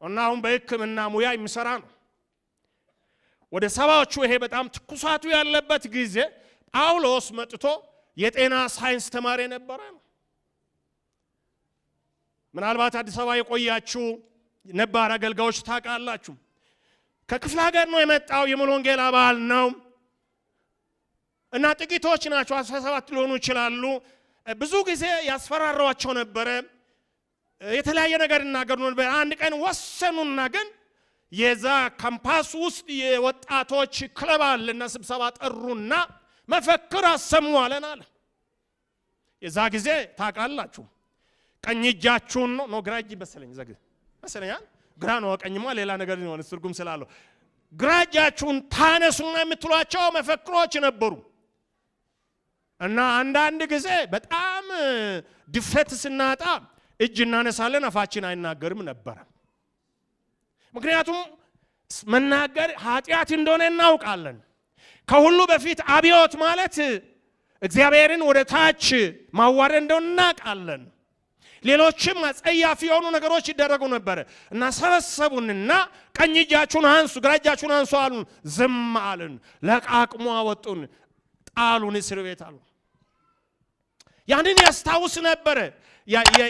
እና አሁን በሕክምና ሙያ የሚሰራ ነው። ወደ ሰባዎቹ ይሄ በጣም ትኩሳቱ ያለበት ጊዜ ጳውሎስ መጥቶ የጤና ሳይንስ ተማሪ ነበረ ነው። ምናልባት አዲስ አበባ የቆያችሁ ነባር አገልጋዮች ታውቃላችሁ። ከክፍለ ሀገር ነው የመጣው። የሙሉ ወንጌል አባል ነው እና ጥቂቶች ናቸው፣ 17 ሊሆኑ ይችላሉ። ብዙ ጊዜ ያስፈራሯቸው ነበረ። የተለያየ ነገር እናገሩ ነበር። አንድ ቀን ወሰኑና ግን የዛ ካምፓስ ውስጥ የወጣቶች ክለብ አለና ስብሰባ ጠሩና መፈክር አሰሙ አለ። የዛ ጊዜ ታውቃላችሁ ቀኝ እጃችሁን ነው ግራ እጅ መሰለኝ ግራ ነው ቀኝማ ሌላ ነገር ነው ትርጉም ስላለው ግራ እጃችሁን ታነሱና የምትሏቸው መፈክሮች ነበሩ። እና አንዳንድ ጊዜ በጣም ድፍረት ስናጣ እጅ እናነሳለን፣ አፋችን አይናገርም ነበር። ምክንያቱም መናገር ኃጢአት እንደሆነ እናውቃለን። ከሁሉ በፊት አብዮት ማለት እግዚአብሔርን ወደ ታች ማዋረድ እንደሆነ እናውቃለን። ሌሎችም አጸያፊ የሆኑ ነገሮች ይደረጉ ነበር እና ሰበሰቡንና ቀኝ እጃችሁን አንሱ፣ ግራ እጃችሁን አንሱ አሉን። ዝም አልን። ለቃቅሞ አወጡን፣ ጣሉን እስር ቤት አሉ። ያንን ያስታውስ ነበር።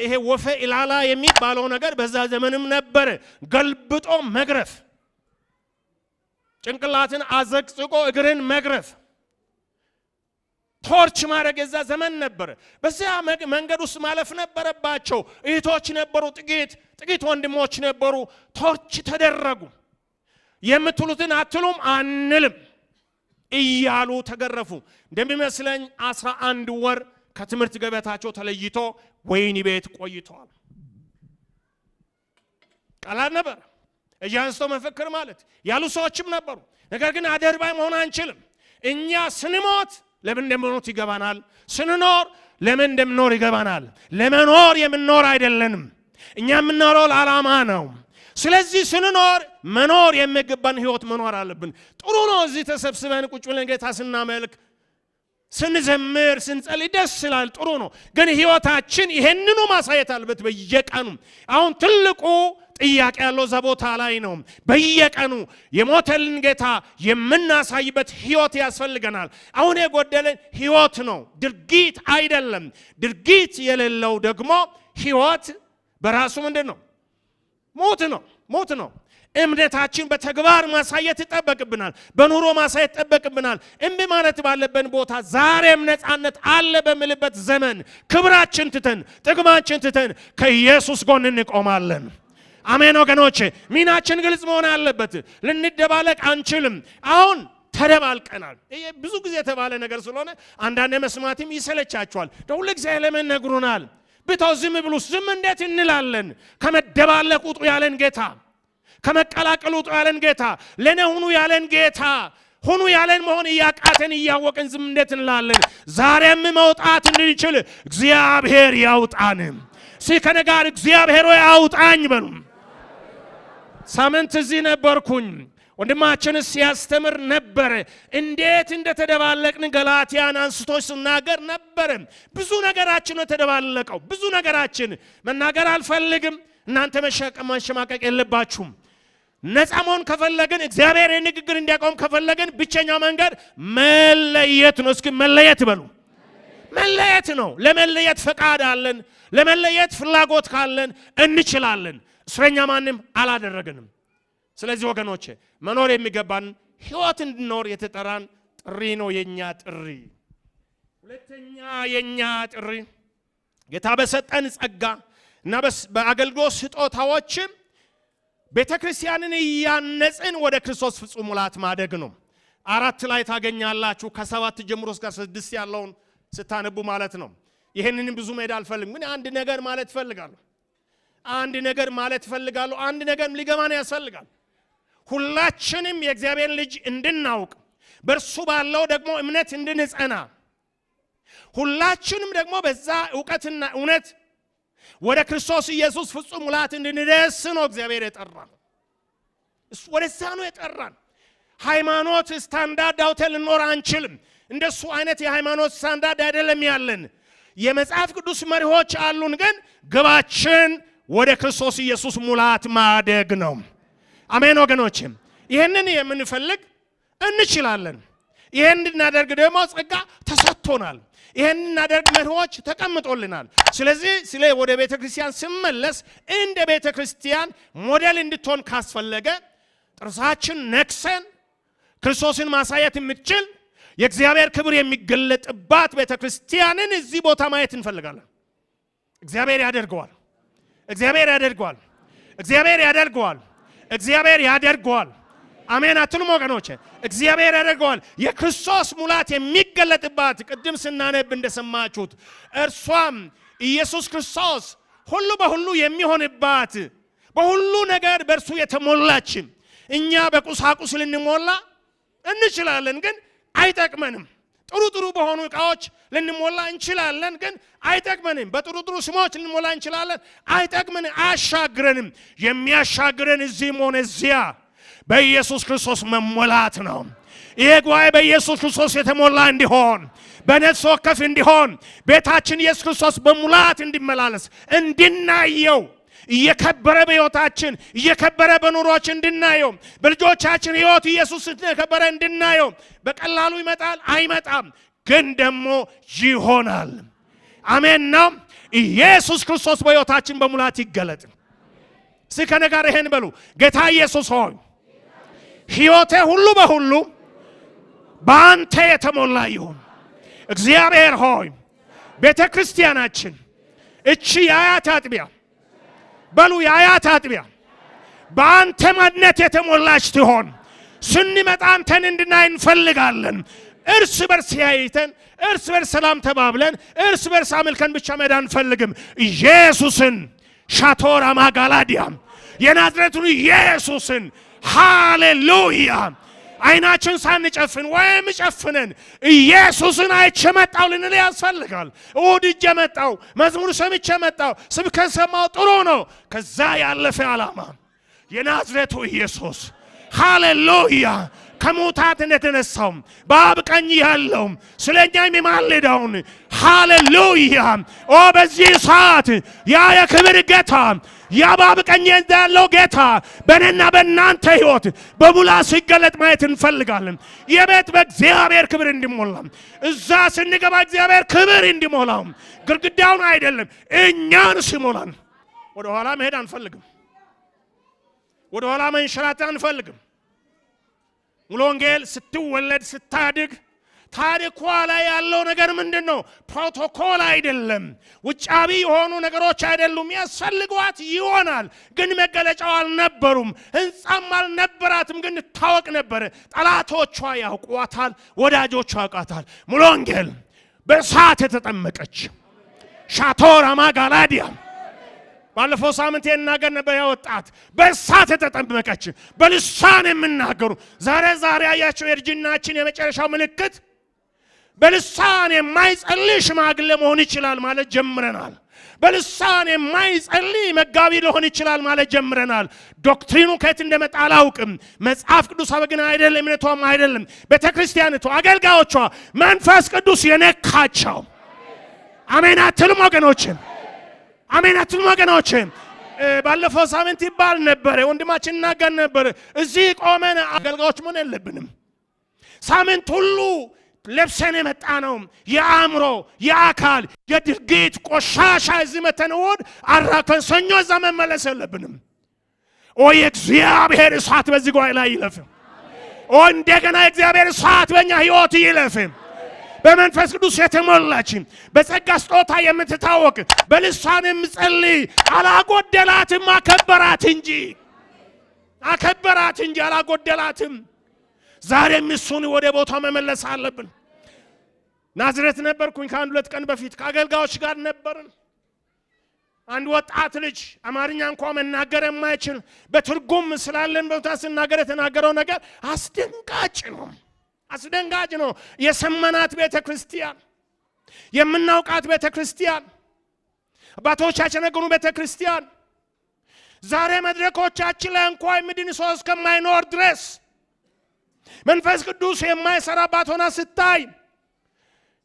ይሄ ወፈ ኢላላ የሚባለው ነገር በዛ ዘመንም ነበር። ገልብጦ መግረፍ፣ ጭንቅላትን አዘቅዝቆ እግርን መግረፍ፣ ቶርች ማድረግ የዛ ዘመን ነበር። በዚያ መንገድ ውስጥ ማለፍ ነበረባቸው። እህቶች ነበሩ፣ ጥቂት ወንድሞች ነበሩ። ቶርች ተደረጉ። የምትሉትን አትሉም አንልም እያሉ ተገረፉ። እንደሚመስለኝ 11 ወር ከትምህርት ገበታቸው ተለይቶ ወህኒ ቤት ቆይተዋል። ቀላል ነበር እያንስተው መፈክር ማለት ያሉ ሰዎችም ነበሩ። ነገር ግን አደርባይ መሆን አንችልም። እኛ ስንሞት ለምን እንደምንሞት ይገባናል። ስንኖር ለምን እንደምንኖር ይገባናል። ለመኖር የምንኖር አይደለንም። እኛ የምንኖረው ለዓላማ ነው። ስለዚህ ስንኖር መኖር የሚገባን ህይወት መኖር አለብን። ጥሩ ነው እዚህ ተሰብስበን ቁጭ ብለን ጌታ ስናመልክ፣ ስንዘምር፣ ስንጸልይ ደስ ይላል። ጥሩ ነው። ግን ህይወታችን ይሄንኑ ማሳየት አለበት በየቀኑ። አሁን ትልቁ ጥያቄ ያለው እዛ ቦታ ላይ ነው። በየቀኑ የሞተልን ጌታ የምናሳይበት ህይወት ያስፈልገናል። አሁን የጎደለን ህይወት ነው፣ ድርጊት አይደለም። ድርጊት የሌለው ደግሞ ህይወት በራሱ ምንድን ነው? ሞት ነው። እምነታችን በተግባር ማሳየት ይጠበቅብናል። በኑሮ ማሳየት ይጠበቅብናል። እምቢ ማለት ባለብን ቦታ ዛሬም ነፃነት አለ በሚልበት ዘመን ክብራችን ትተን ጥቅማችን ትተን ከኢየሱስ ጎን እንቆማለን። አሜን ወገኖቼ፣ ሚናችን ግልጽ መሆን አለበት። ልንደባለቅ አንችልም። አሁን ተደባልቀናል። ይሄ ብዙ ጊዜ የተባለ ነገር ስለሆነ አንዳንድ መስማትም ይሰለቻቸዋል። ሁሉ ጊዜ ለምን ነግሩናል? ብተው ዝም ብሉ። ዝም እንዴት እንላለን? ከመደባለቅ ውጡ ያለን ጌታ፣ ከመቀላቀል ውጡ ያለን ጌታ፣ ለኔ ሁኑ ያለን ጌታ፣ ሁኑ ያለን መሆን እያቃተን እያወቅን ዝም እንዴት እንላለን? ዛሬም መውጣት እንድንችል እግዚአብሔር ያውጣን። ከነጋር እግዚአብሔር ወይ አውጣኝ በሉ። ሳምንት እዚህ ነበርኩኝ። ወንድማችን ሲያስተምር ነበር። እንዴት እንደተደባለቅን ገላትያን አንስቶ ሲናገር ነበር። ብዙ ነገራችን ነው ተደባለቀው። ብዙ ነገራችን መናገር አልፈልግም። እናንተ መሸማቀቅ የለባችሁም። ነፃ መሆን ከፈለግን እግዚአብሔር ንግግር እንዲያቆም ከፈለግን ብቸኛው መንገድ መለየት ነው። እስኪ መለየት በሉ። መለየት ነው። ለመለየት ፈቃድ አለን። ለመለየት ፍላጎት ካለን እንችላለን። እስረኛ ማንም አላደረገንም። ስለዚህ ወገኖቼ መኖር የሚገባን ሕይወት እንድኖር የተጠራን ጥሪ ነው የኛ ጥሪ። ሁለተኛ የኛ ጥሪ ጌታ በሰጠን ጸጋ እና በአገልግሎት ስጦታዎች ቤተክርስቲያንን ያነጽን ወደ ክርስቶስ ፍጹም ሙላት ማደግ ነው። 4 ላይ ታገኛላችሁ። ከ7 ጀምሮ እስከ 6 ያለውን ስታነቡ ማለት ነው። ይሄንን ብዙ መሄድ አልፈልግም፣ ግን አንድ ነገር ማለት ፈልጋለሁ። አንድ ነገር ሊገባን ያስፈልጋል። ሁላችንም የእግዚአብሔር ልጅ እንድናውቅ በእርሱ ባለው ደግሞ እምነት እንድንጸና ሁላችንም ደግሞ በዛ ዕውቀትና እውነት ወደ ክርስቶስ ኢየሱስ ፍጹም ሙላት እንድንደርስ ነው እግዚአብሔር የጠራን። ወደዛ ነው የጠራን። ሃይማኖት ስታንዳርድ አውጥተን ልንኖር አንችልም። እንደሱ አይነት የሃይማኖት ስታንዳርድ አይደለም ያለን። የመጽሐፍ ቅዱስ መሪዎች አሉን፣ ግን ግባችን ወደ ክርስቶስ ኢየሱስ ሙላት ማደግ ነው። አሜን ወገኖች፣ ይሄንን የምንፈልግ እንችላለን። ይሄን እንድናደርግ ደግሞ ጸጋ ተሰጥቶናል። ይሄን እናደርግ መሪዎች ተቀምጦልናል። ስለዚህ ወደ ቤተክርስቲያን ስመለስ እንደ ቤተክርስቲያን ሞዴል እንድትሆን ካስፈለገ ጥርሳችን ነክሰን ክርስቶስን ማሳየት የምትችል የእግዚአብሔር ክብር የሚገለጥባት ቤተክርስቲያንን እዚህ ቦታ ማየት እንፈልጋለን። እግዚአብሔር ያደርገዋል። አሜን አትሉም ወገኖች? እግዚአብሔር ያደርገዋል። የክርስቶስ ሙላት የሚገለጥባት ቅድም ስናነብ እንደሰማችሁት እርሷም ኢየሱስ ክርስቶስ ሁሉ በሁሉ የሚሆንባት በሁሉ ነገር በእርሱ የተሞላች። እኛ በቁሳቁስ ልንሞላ እንችላለን፣ ግን አይጠቅመንም። ጥሩ በሆኑ ዕቃዎች ልንሞላ እንችላለን፣ ግን አይጠቅመንም። በጥሩ ስሞች ልንሞላ እንችላለን፣ አይጠቅመንም፣ አያሻግረንም። የሚያሻግረን እዚህም ሆነ እዚያ በኢየሱስ ክርስቶስ መሞላት ነው። ይሄ ጉባኤ በኢየሱስ ክርስቶስ የተሞላ እንዲሆን፣ በነፍስ ወከፍ እንዲሆን፣ ቤታችን ኢየሱስ ክርስቶስ በሙላት እንዲመላለስ እንድናየው፣ እየከበረ በሕይወታችን እየከበረ በኑሮች እንድናየው፣ በልጆቻችን ሕይወት ኢየሱስ የተከበረ እንድናየው። በቀላሉ ይመጣል አይመጣም፣ ግን ደግሞ ይሆናል። አሜን ነው። ኢየሱስ ክርስቶስ በሕይወታችን በሙላት ይገለጥ። እስከ ነገር ይሄን በሉ። ጌታ ኢየሱስ ሆይ ሕይወቴ ሁሉ በሁሉ በአንተ የተሞላ ይሁን። እግዚአብሔር ሆይ ቤተክርስቲያናችን እቺ የአያት አጥቢያ በሉ የአያት አጥቢያ በአንተ ማንነት የተሞላች ትሆን። ስንመጣ አንተን እንድናይ እንፈልጋለን። እርስ በርስ ያይተን እርስ በርስ ሰላም ተባብለን እርስ በርስ አምልከን ብቻ መዳን እንፈልግም። ኢየሱስን ሻቶራ ማጋላዲያ የናዝሬቱን ኢየሱስን ሃሌሉያ አይናችን ሳንጨፍን ወይም ጨፍነን ኢየሱስን አይቼ መጣው ልንል ያስፈልጋል። እሁድ መጣው፣ መዝሙር ሰምቼ መጣው፣ ስብከት ሰማው፣ ጥሩ ነው። ከዛ ያለፈ ዓላማ የናዝሬቱ ኢየሱስ ሃሌሉያ ከሙታት እንደተነሳው በአብ ቀኝ ያለው ስለኛ የሚማልደውን ሃሌሉያ በዚህ ሰዓት ያ የክብር ጌታ ያ በአብ ቀኝ ያለው ጌታ በእኔና በእናንተ ሕይወት በሙላት ሲገለጥ ማየት እንፈልጋለን። የቤት በእግዚአብሔር ክብር እንዲሞላ፣ እዛ ስንገባ እግዚአብሔር ክብር እንዲሞላ፣ ግድግዳውን አይደለም እኛን ሲሞላን ወደ ኋላ መሄድ አንፈልግም። ወደ ኋላ መንሸራተት አንፈልግም። ሙሉ ወንጌል ስትወለድ ስታድግ ታሪኳ ላይ ያለው ነገር ምንድነው? ፕሮቶኮል አይደለም፣ ውጫዊ የሆኑ ነገሮች አይደሉም። ያስፈልጓት ይሆናል፣ ግን መገለጫው አልነበሩም። ህንጻም አልነበራትም፣ ግን ታወቅ ነበር። ጠላቶቿ ያውቋታል፣ ወዳጆቿ ያውቃታል። ሙሉ ወንጌል በእሳት የተጠመቀች ሻቶራ ማጋላዲያ ባለፈው ሳምንት የናገር ነበር ያወጣት በእሳት የተጠመቀች በልሳን የምናገሩ ዛሬ ያያቸው የእርጅናችን የመጨረሻው ምልክት በልሳን የማይጸልይ ሽማግሌ መሆን ይችላል ማለት ጀምረናል። በልሳን የማይጸልይ መጋቢ ሊሆን ይችላል ማለት ጀምረናል። ዶክትሪኑ ከየት እንደመጣ አላውቅም። መጽሐፍ ቅዱሳዊ ግን አይደለም፣ እምነቷም አይደለም። ቤተክርስቲያኒቱ አገልጋዮቿ መንፈስ ቅዱስ የነካቸው አሜን አትሉም ወገኖች? አሜን አትሉም ወገኖች? ባለፈው ሳምንት ይባል ነበር፣ ወንድማችን እናገር ነበር። እዚህ ቆመን አገልጋዮች ምን የለብንም። ሳምንት ሁሉ ለብሰን የመጣ ነው የአእምሮ የአካል የድርጊት ቆሻሻ እዚህ መተንወድ አራከን ሰኞ እዛ መመለስ የለብንም። የእግዚአብሔር እሳት በዚህ ጉባኤ ላይ ይለፍ። እንደገና የእግዚአብሔር እሳት በእኛ ሕይወት ይለፍ። በመንፈስ ቅዱስ የተሞላች በጸጋ ስጦታ የምትታወቅ በልሳን የምትጸልይ አላጎደላትም፣ አከበራት እንጂ አላጎደላትም። ዛሬም እሱን ወደ ቦታው መመለስ አለብን። ናዝሬት ነበርኩኝ ከአንድ ሁለት ቀን በፊት ከአገልጋዮች ጋር ነበርን። አንድ ወጣት ልጅ አማርኛ እንኳን መናገር የማይችል በትርጉም ስላለን ቦታ ሲናገር የተናገረው ነገር አስደንጋጭ ነው። የሰማናት ቤተክርስቲያን፣ የምናውቃት ቤተክርስቲያን፣ አባቶቻችን ነገሩ ቤተክርስቲያን ዛሬ መድረኮቻችን ላይ እንኳን ምድን ሰው እስከማይኖር ድረስ መንፈስ ቅዱስ የማይሰራባት ሆና ስታይ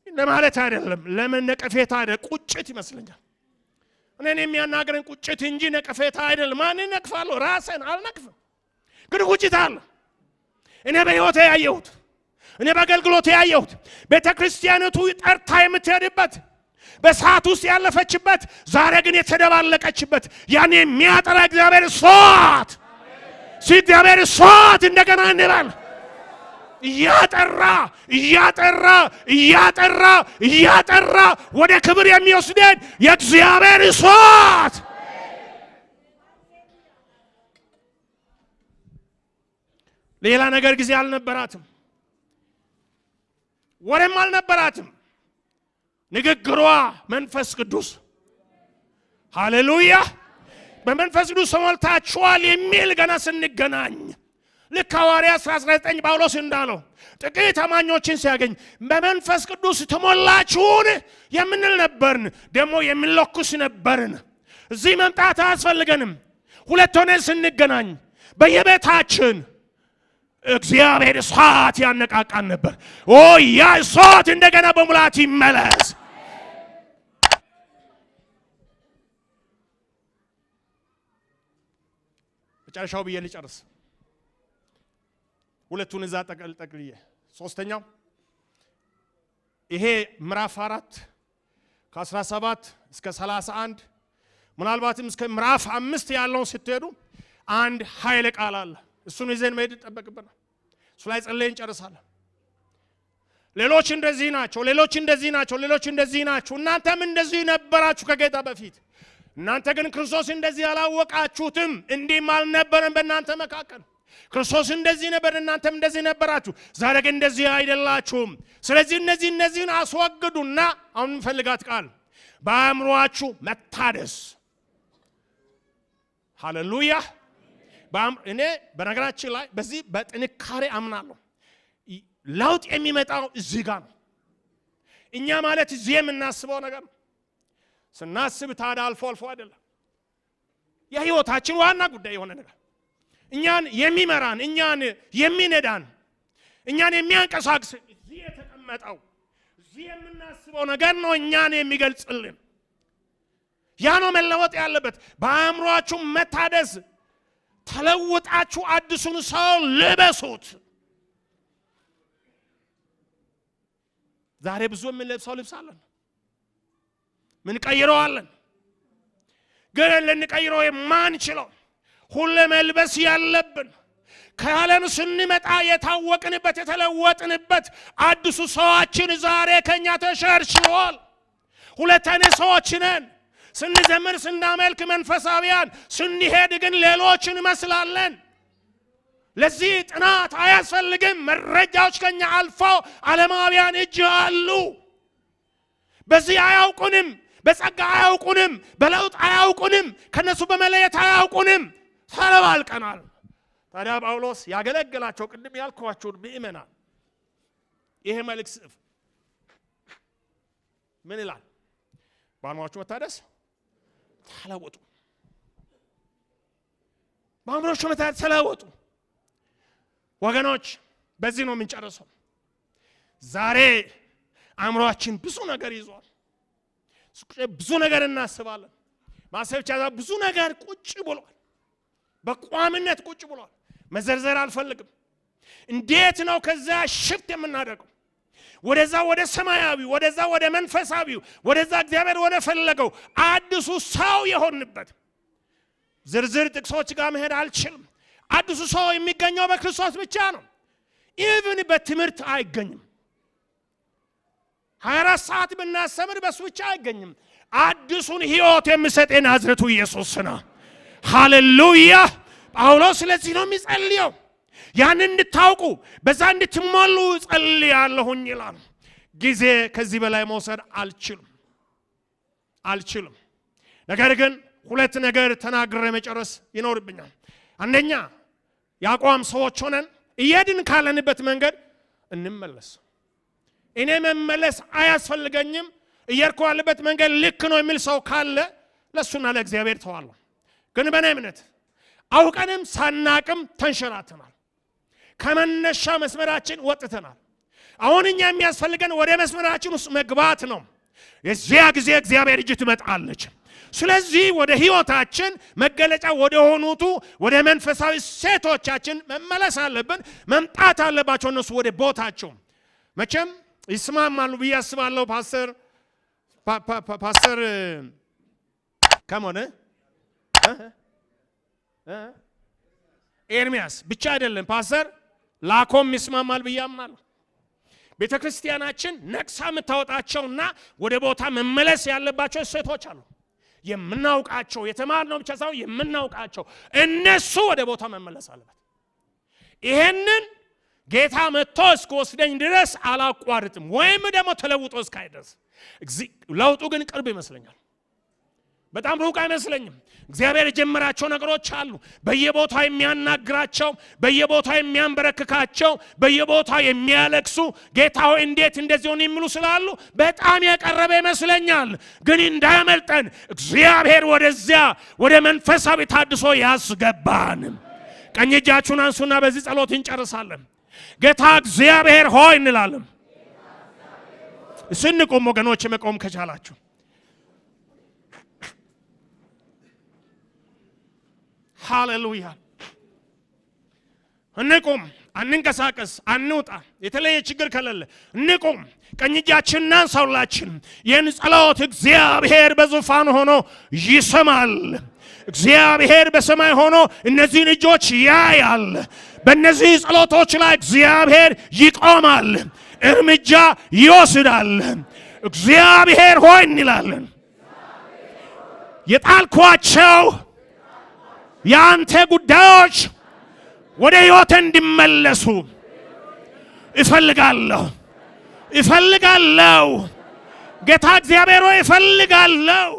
ለማለት አይደለም፣ ለምን ነቀፌታ አይደል፣ ቁጭት ይመስለኛል። እኔን የሚያናገረኝ ቁጭት እንጂ ነቀፌታ አይደለም። ማንን ነቅፋለሁ? ራስን አልነቅፍም፣ ግን ቁጭት አለ። እኔ በሕይወቴ ያየሁት፣ እኔ በአገልግሎቴ ያየሁት ቤተክርስቲያኒቱ ጠርታ የምትሄድበት በሰዓት ውስጥ ያለፈችበት ዛሬ ግን የተደባለቀችበት ያን የሚያጠራ እግዚአብሔር እሳት እንደገና እንላል እያጠራ ወደ ክብር የሚወስደን የእግዚአብሔር እሳት። ሌላ ነገር ጊዜ አልነበራትም፣ ወሬም አልነበራትም። ንግግሯ መንፈስ ቅዱስ። ሃሌሉያ! በመንፈስ ቅዱስ ተሞልታችኋል የሚል ገና ስንገናኝ ልክ ሐዋርያ 19 ጳውሎስ እንዳለው ጥቂት አማኞችን ሲያገኝ በመንፈስ ቅዱስ ተሞላችሁን የምንል ነበርን፣ ደግሞ የምንለኩስ ነበርን። እዚህ መምጣት አያስፈልገንም። ሁለት ሆነን ስንገናኝ በየቤታችን እግዚአብሔር እሳት ያነቃቃን ነበር። ያ እሳት እንደገና በሙላት ይመለስ። መጨረሻው ብዬ ልጨርስ። ሁለቱን እዛ ጠቅልዬ ሶስተኛው ይሄ ምዕራፍ 4 ከ17 እስከ 31 ምናልባትም እስከ ምዕራፍ 5 ያለውን ስትሄዱ አንድ ኃይለ ቃል አለ። እሱን ይዘን መሄድ ይጠበቅብናል። እሱ ላይ ጸልየን እንጨርሳለን። ሌሎች እንደዚህ ናቸው። እናንተም እንደዚህ ነበራችሁ ከጌታ በፊት። እናንተ ግን ክርስቶስ እንደዚህ ያላወቃችሁትም፣ እንዲህም አልነበረም በእናንተ መካከል። ክርስቶስ እንደዚህ ነበር፣ እናንተም እንደዚህ ነበራችሁ። ዛሬ ግን እንደዚህ አይደላችሁም። ስለዚህ እነዚህን አስወግዱና አሁን እንፈልጋት ቃል በአእምሮአችሁ መታደስ። ሃሌሉያ! እኔ በነገራችን ላይ በዚህ በጥንካሬ አምናለሁ። ለውጥ የሚመጣው እዚህ ጋር ነው። እኛ ማለት እዚህ የምናስበው ነገር ነው። ስናስብ ታዲያ አልፎ አይደለም። የህይወታችን ዋና ጉዳይ የሆነ ነገር እኛን የሚመራን፣ እኛን የሚነዳን፣ እኛን የሚያንቀሳቅስ እዚህ የተቀመጠው እዚህ የምናስበው ነገር ነው እኛን የሚገልጽልን። ያ ነው መለወጥ ያለበት። በአእምሮአችሁ መታደስ ተለውጣችሁ አዲሱን ሰው ልበሱት። ዛሬ ብዙ የምንለብሰው ልብስ አለን፣ ምን ቀይረዋለን፣ ግን ልንቀይረው የማንችለው ሁሉ መልበስ ያለብን ከዓለም ስንመጣ የታወቅንበት የተለወጥንበት አዲሱ ሰዋችን ዛሬ ከኛ ተሸርሽሯል። ሁለት አይነት ሰዎች ነን። ስንዘምር ስናመልክ መንፈሳዊያን፣ ስንሄድ ግን ሌሎችን እንመስላለን። ለዚህ ጥናት አያስፈልግም። መረጃዎች ከኛ አልፈው ዓለማውያን እጅ አሉ። በዚህ አያውቁንም፣ በጸጋ አያውቁንም፣ በለውጥ አያውቁንም፣ ከነሱ በመለየት አያውቁንም። ተለባልቀናል። ታዲያ ጳውሎስ ያገለገላቸው ቅድም ያልኳቸውን ምእመናን ይሄ መልእክት ምን ይላል? በአእምሯችሁ መታደስ ተለወጡ። በአእምሮ ሹመት ተለወጡ። ወገኖች በዚህ ነው የምንጨርሰው። ዛሬ አእምሮአችን ብዙ ነገር ይዟል። ብዙ ነገር እናስባለን። ማሰብ ብቻ ብዙ ነገር ቁጭ ብሏል። በቋምነት ቁጭ ብሏል። መዘርዘር አልፈልግም። እንዴት ነው ከዛ ሽፍት የምናደርገው? ወደዛ ወደ ሰማያዊ፣ ወደዛ ወደ መንፈሳዊው፣ ወደዛ እግዚአብሔር ወደ ፈለገው አዲሱ ሰው የሆንበት ዝርዝር ጥቅሶች ጋር መሄድ አልችልም። አዲሱ ሰው የሚገኘው በክርስቶስ ብቻ ነው። ኢቭን በትምህርት አይገኝም። 24 ሰዓት ብናስተምር በሱ ብቻ አይገኝም። አዲሱን ሕይወት የሚሰጥ የናዝሬቱ ኢየሱስ ነው። ሃሌሉያ። ጳውሎስ ስለዚህ ነው የሚጸልየው። ያንን እንድታውቁ በዛ እንድትሞሉ ጸልያለሁኝ ይላል። ጊዜ ከዚህ በላይ መውሰድ አልችልም። ነገር ግን ሁለት ነገር ተናግሬ መጨረስ ይኖርብኛል። አንደኛ ያቋም ሰዎች ሆነን እየድን ካለንበት መንገድ እንመለስ። እኔ መመለስ አያስፈልገኝም እየርኩ ያለበት መንገድ ልክ ነው የሚል ሰው ካለ ለሱና ለእግዚአብሔር ተዋለሁ። ግን በእኔ እምነት አውቀንም ሳናቅም ተንሸራተናል። ከመነሻ መስመራችን ወጥተናል። አሁን እኛ የሚያስፈልገን ወደ መስመራችን ውስጥ መግባት ነው። የዚያ ጊዜ እግዚአብሔር እጅ ትመጣለች። ስለዚህ ወደ ህይወታችን መገለጫ ወደ ሆኑቱ ወደ መንፈሳዊ ሴቶቻችን መመለስ አለብን። መምጣት አለባቸው እነሱ ወደ ቦታቸው። መቼም ይስማማሉ ብዬ አስባለሁ። ፓስተር ከሞነ ኤርሚያስ ብቻ አይደለም ፓስተር ላኮም ይስማማል ብዬ አምናለሁ። ቤተክርስቲያናችን ነቅሳ የምታወጣቸውና ወደ ቦታ መመለስ ያለባቸው ሴቶች አሉ። የምናውቃቸው የተማርነው ብቻ ሳይሆን የምናውቃቸው እነሱ ወደ ቦታ መመለስ አለበት። ይሄንን ጌታ መጥቶ እስኪወስደኝ ድረስ አላቋርጥም፣ ወይም ደግሞ ተለውጦ እስካይደርስ። ለውጡ ግን ቅርብ ይመስለኛል። በጣም ሩቅ አይመስለኝም። እግዚአብሔር የጀመራቸው ነገሮች አሉ። በየቦታው የሚያናግራቸው፣ በየቦታው የሚያንበረክካቸው፣ በየቦታው የሚያለቅሱ ጌታ ሆይ እንዴት እንደዚህ ሆነ የሚሉ ስላሉ በጣም ያቀረበ ይመስለኛል። ግን እንዳያመልጠን እግዚአብሔር ወደዚያ ወደ መንፈሳዊ ታድሶ ያስገባን። ቀኝ እጃችሁን አንሱና በዚህ ጸሎት እንጨርሳለን። ጌታ እግዚአብሔር ሆይ እንላለን። ስንቆም ወገኖች መቆም ከቻላችሁ ሃሌሉያ። እንቁም፣ አንንቀሳቀስ፣ አንውጣ። የተለየ ችግር ከሌለ እንቁም። ቀኝ እጃችንና ሰውላችን ይህን ጸሎት እግዚአብሔር በዙፋን ሆኖ ይሰማል። እግዚአብሔር በሰማይ ሆኖ እነዚህን እጆች ያያል። በእነዚህ ጸሎቶች ላይ እግዚአብሔር ይቆማል፣ እርምጃ ይወስዳል። እግዚአብሔር ሆይ እንላለን። የጣልኳቸው ያንተ ጉዳዮች ወደ ሕይወት እንዲመለሱ እፈልጋለሁ። ጌታ እግዚአብሔር ሆይ እፈልጋለሁ።